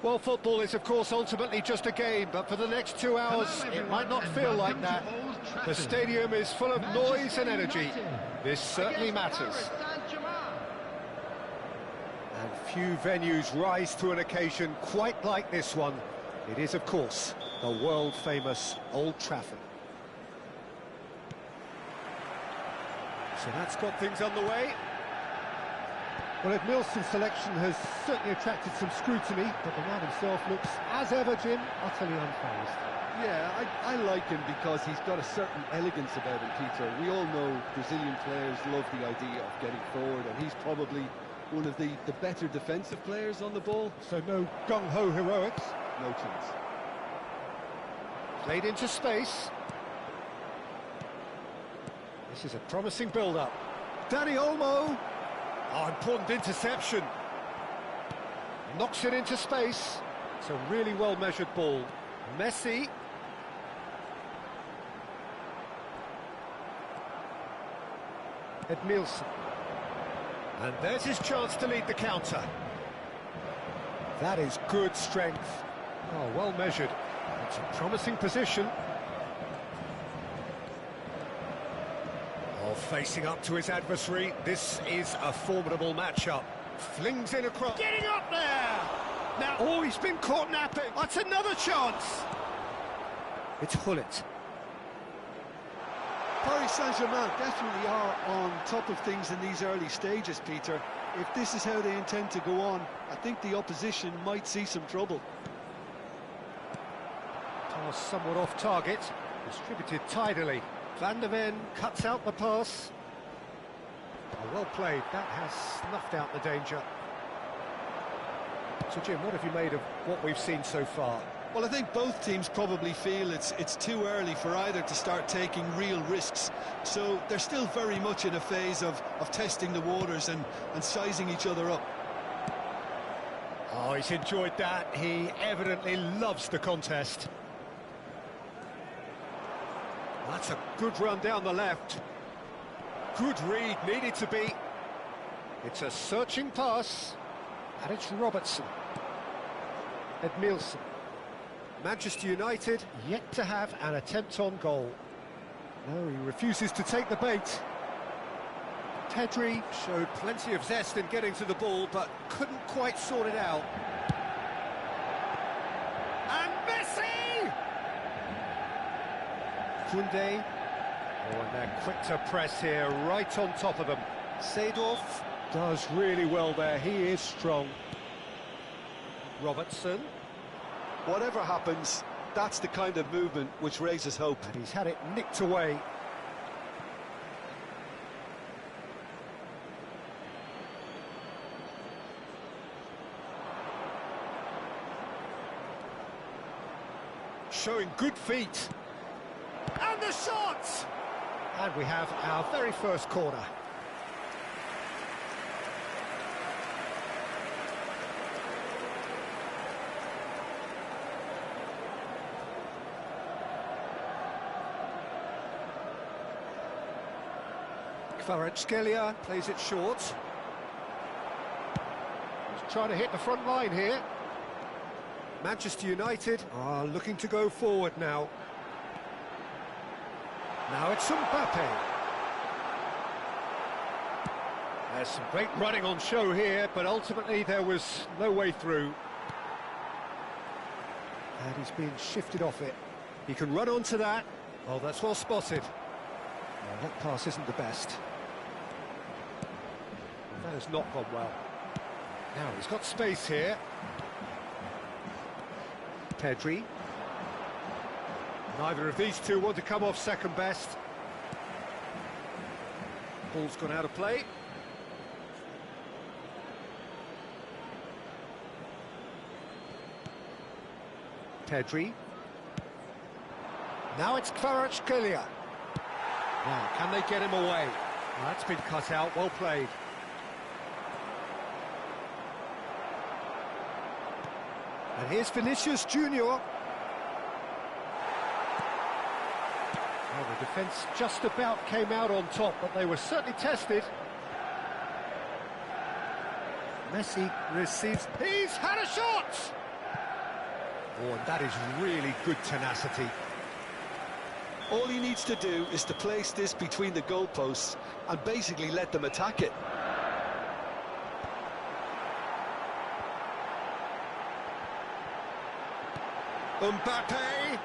Well, football is, of course, ultimately just a game, but for the next 2 hours, it might not feel like that. The stadium is full of noise and energy. This certainly matters. And few venues rise to an occasion quite like this one. It is, of course, the world-famous Old Trafford. So that's got things underway. Well, Edmilson's selection has certainly attracted some scrutiny, but the man himself looks, as ever, Jim, utterly unfazed. Yeah, I like him because he's got a certain elegance about him, Peter. We all know Brazilian players love the idea of getting forward, and he's probably one of the better defensive players on the ball. So no gung-ho heroics. No chance. Played into space. This is a promising build-up. Dani Olmo. Oh, important interception. Knocks it into space. It's a really well-measured ball. Messi. Edmilson. And there's his chance to lead the counter. That is good strength. Oh, well measured. It's a promising position. Oh, facing up to his adversary. This is a formidable matchup. Flings in across. Getting up there! Now, oh, he's been caught napping. That's another chance. It's Hullet. Paris Saint-Germain definitely are on top of things in these early stages, Peter. If this is how they intend to go on, I think the opposition might see some trouble. Pass somewhat off target, distributed tidily. Van der Ven cuts out the pass. Oh, well played, that has snuffed out the danger. So Jim, what have you made of what we've seen so far? Well, I think both teams probably feel it's too early for either to start taking real risks. So they're still very much in a phase of testing the waters and sizing each other up. Oh, he's enjoyed that. He evidently loves the contest. That's a good run down the left. Good read, needed to be. It's a searching pass. And it's Robertson. Edmilson. Manchester United yet to have an attempt on goal. No, he refuses to take the bait. Pedri showed plenty of zest in getting to the ball, but couldn't quite sort it out. And Messi! Koundé. Oh, and they're quick to press here, right on top of them. Seedorf does really well there, he is strong. Robertson. Whatever happens, that's the kind of movement which raises hope. And he's had it nicked away. Showing good feet. And the shot! And we have our very first corner. Kvaratskhelia plays it short. He's trying to hit the front line here. Manchester United are looking to go forward now. Now it's Mbappe. There's some great running on show here, but ultimately there was no way through. And he's being shifted off it. He can run onto that. Oh, that's well spotted. Well, that pass isn't the best. That has not gone well. Now he's got space here. Pedri. Neither of these two want to come off second best. Ball's gone out of play. Pedri. Now it's Kvaratskhelia. Now, can they get him away? Well, that's been cut out, well played. And here's Vinicius Junior. Well, the defence just about came out on top, but they were certainly tested. Messi receives... He's had a shot! Oh, and that is really good tenacity. All he needs to do is to place this between the goalposts and basically let them attack it. Mbappe!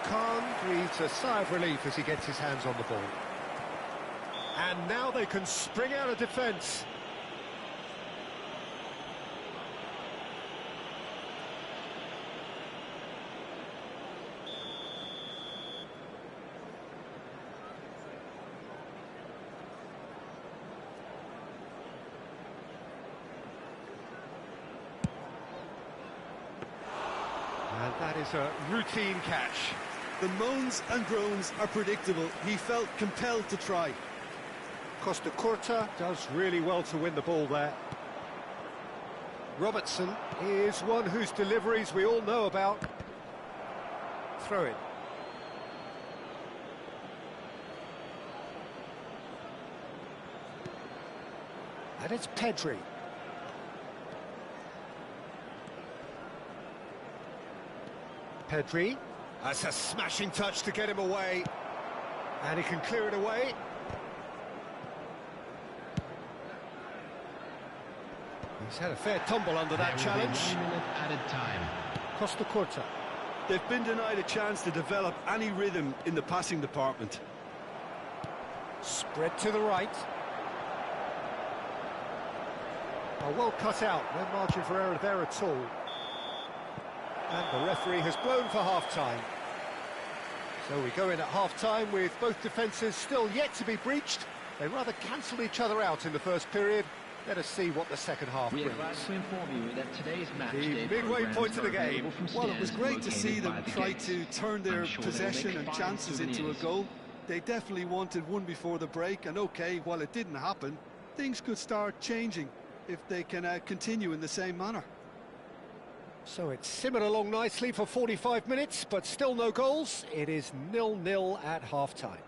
Khan breathes a sigh of relief as he gets his hands on the ball. And now they can spring out of defence. And that is a routine catch. The moans and groans are predictable. He felt compelled to try. Costa Curta does really well to win the ball there. Robertson is one whose deliveries we all know about. Throw it. And it's Pedri. Pedri. That's a smashing touch to get him away. And he can clear it away. He's had a fair tumble under that challenge. 1 minute added time. Costa Curta. They've been denied a chance to develop any rhythm in the passing department. Spread to the right. Oh, well cut out. No margin for error there at all. And the referee has blown for half-time. So we go in at half-time with both defences still yet to be breached. They rather cancelled each other out in the first period. Let us see what the second half We are brings. glad to inform you that today's match The day midway programs point of the are game. available from Well, it was stands great to see located them by the try gates. to turn their I'm sure they'll possession make and fine chances into a souvenirs. goal. They definitely wanted one before the break, and okay, while it didn't happen, things could start changing if they can continue in the same manner. So it's simmered along nicely for 45 minutes, but still no goals. It is 0-0 at half-time.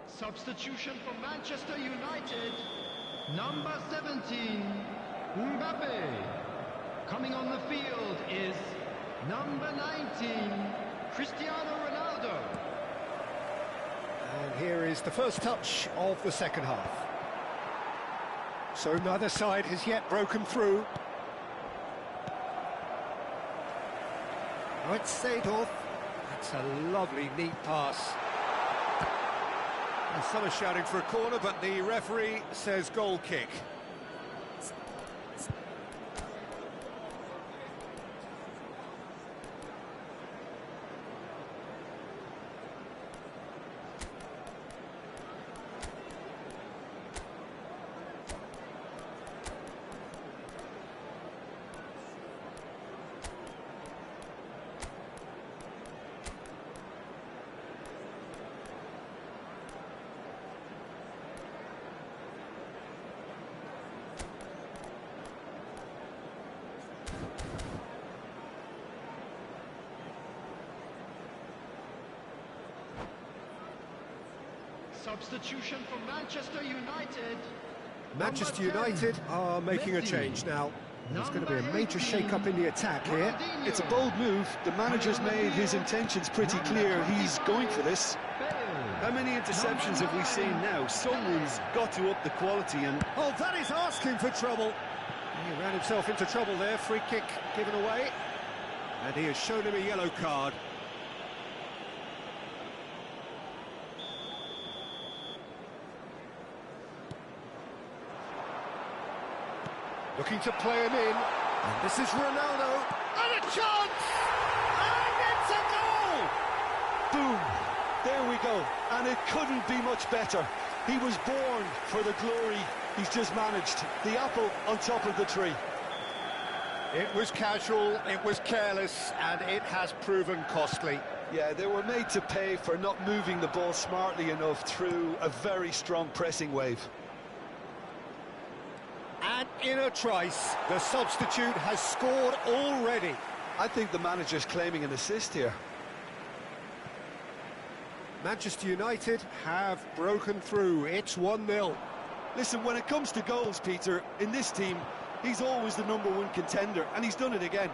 Substitution for Manchester United. Number 17, Mbappe. Coming on the field is number 19, Cristiano Ronaldo. And here is the first touch of the second half. So neither side has yet broken through. Oh, it's Seedorf. That's a lovely, neat pass. And some are shouting for a corner, but the referee says goal kick. Substitution for Manchester United. Manchester Number 10, United are making a Messi. change now. There's going to be a major shake-up in the attack here. It's a bold move. The manager's made his intentions pretty clear. He's going for this. How many interceptions have we seen now? Someone's got to up the quality, and Oh, that is asking for trouble. He ran himself into trouble there. Free kick given away. And he has shown him a yellow card. Looking to play him in. And this is Ronaldo. And a chance! And it's a goal! boom! There we go. And it couldn't be much better. He was born for the glory he's just managed. The apple on top of the tree. It was casual, it was careless, and it has proven costly. Yeah, they were made to pay for not moving the ball smartly enough through a very strong pressing wave. And in a trice, the substitute has scored already. I think the manager's claiming an assist here. Manchester United have broken through. It's 1-0. Listen, when it comes to goals, Peter, in this team, he's always the #1 contender, and he's done it again.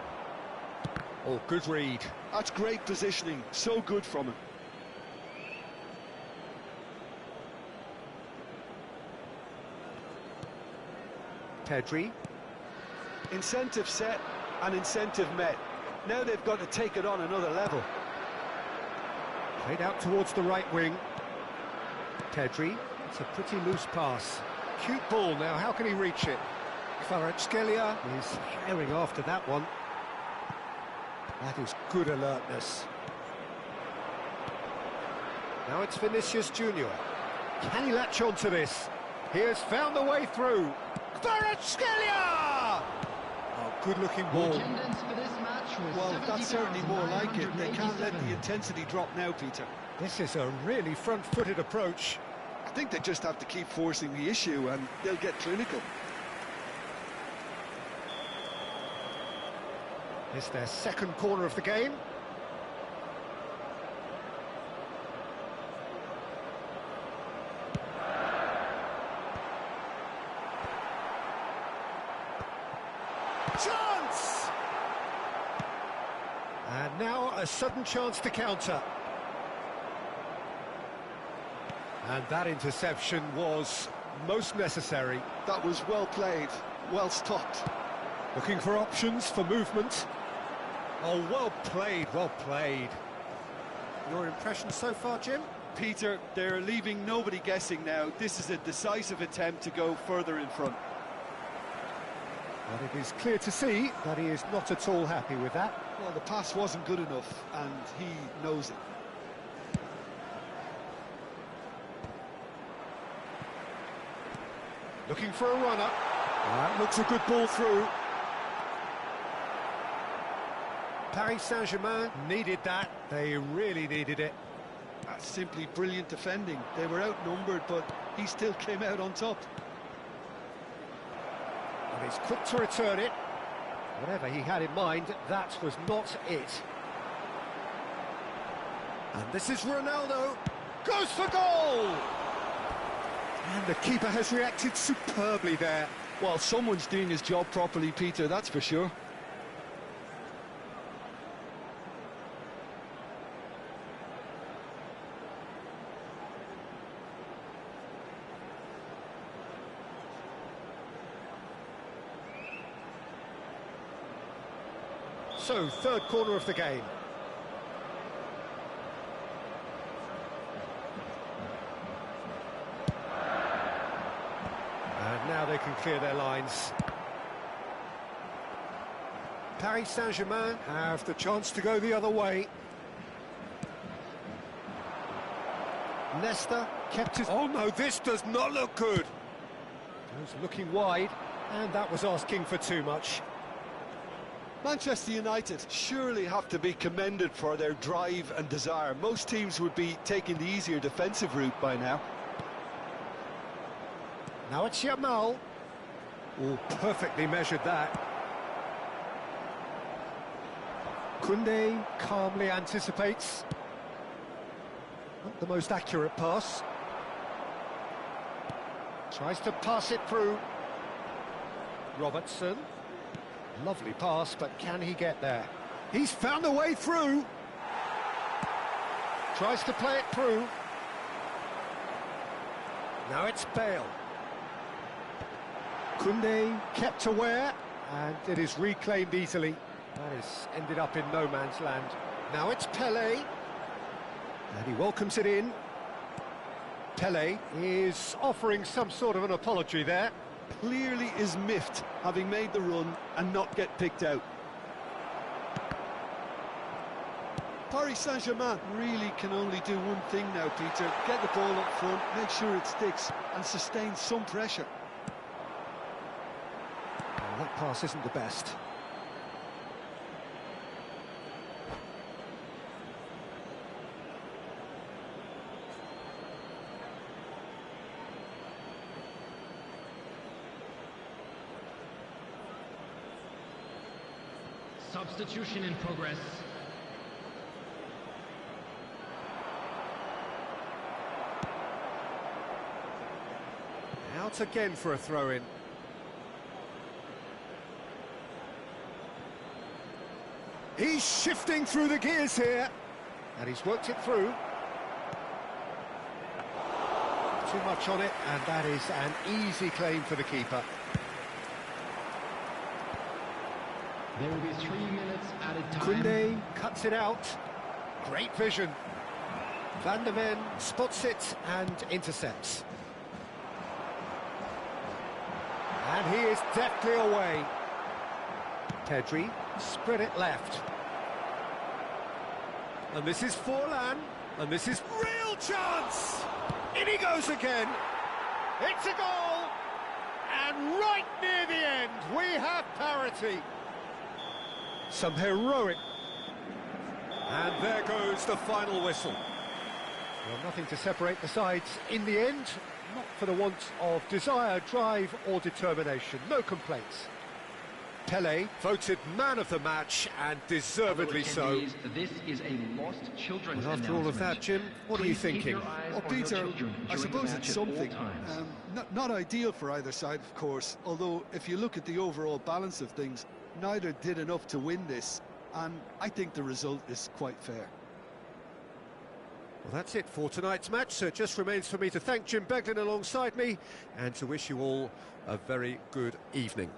Oh, good read. That's great positioning, so good from him. Pedri. Incentive set and incentive met. Now they've got to take it on another level. Played out towards the right wing. Pedri. It's a pretty loose pass. Cute ball now, how can he reach it? Kvaratskhelia is herring after that one. That is good alertness. Now it's Vinicius Junior. Can he latch on to this? He has found the way through. Kvaratskhelia! Oh, good-looking ball. Well, that's certainly more like it. They can't let the intensity drop now, Peter. This is a really front-footed approach. I think they just have to keep forcing the issue and they'll get clinical. It's their second corner of the game. Chance! And now a sudden chance to counter. And that interception was most necessary. That was well played, well stopped. Looking for options for movement. Oh, well played, well played. Your impression so far, Jim? Peter, they're leaving nobody guessing now. This is a decisive attempt to go further in front. But it is clear to see that he is not at all happy with that. Well, the pass wasn't good enough, and he knows it. Looking for a runner. That looks a good ball through. Paris Saint-Germain needed that. They really needed it. That's simply brilliant defending. They were outnumbered, but he still came out on top. And he's quick to return it. Whatever he had in mind, that was not it. And this is Ronaldo. Goes for goal! And the keeper has reacted superbly there. Well, someone's doing his job properly, Peter, that's for sure. So, third corner of the game. And now they can clear their lines. Paris Saint-Germain have the chance to go the other way. Leicester kept his... Oh no, this does not look good. He was looking wide, and that was asking for too much. Manchester United surely have to be commended for their drive and desire. Most teams would be taking the easier defensive route by now. Now it's Yamal. Oh, perfectly measured that. Koundé calmly anticipates. Not the most accurate pass. Tries to pass it through. Robertson. Lovely pass, but can he get there? He's found a way through. Tries to play it through. Now it's Bale. Koundé kept aware, and it is reclaimed easily. That has ended up in no man's land. Now it's Pelé. And he welcomes it in. Pelé is offering some sort of an apology there. Clearly is miffed, having made the run and not get picked out. Paris Saint-Germain really can only do one thing now, Peter. Get the ball up front, make sure it sticks, and sustain some pressure. Well, that pass isn't the best. Substitution in progress. Out again for a throw-in. He's shifting through the gears here, and he's worked it through. Too much on it, and that is an easy claim for the keeper. There will be 3 minutes added time. Koundé cuts it out. Great vision. Van der Ven spots it and intercepts. And he is deftly away. Pedri spread it left. And this is Forlan, and this is real chance! In he goes again. It's a goal! And right near the end, we have parity. Some heroic. And there goes the final whistle. Well, nothing to separate the sides in the end, not for the want of desire, drive or determination. No complaints. Pele voted man of the match, and deservedly so. This is a lost children's And after all of that, Jim, what are you thinking? Well, Peter, I suppose it's something. Not ideal for either side, of course, although if you look at the overall balance of things, neither did enough to win this, and I think the result is quite fair. Well, that's it for tonight's match, so it just remains for me to thank Jim Beglin alongside me and to wish you all a very good evening.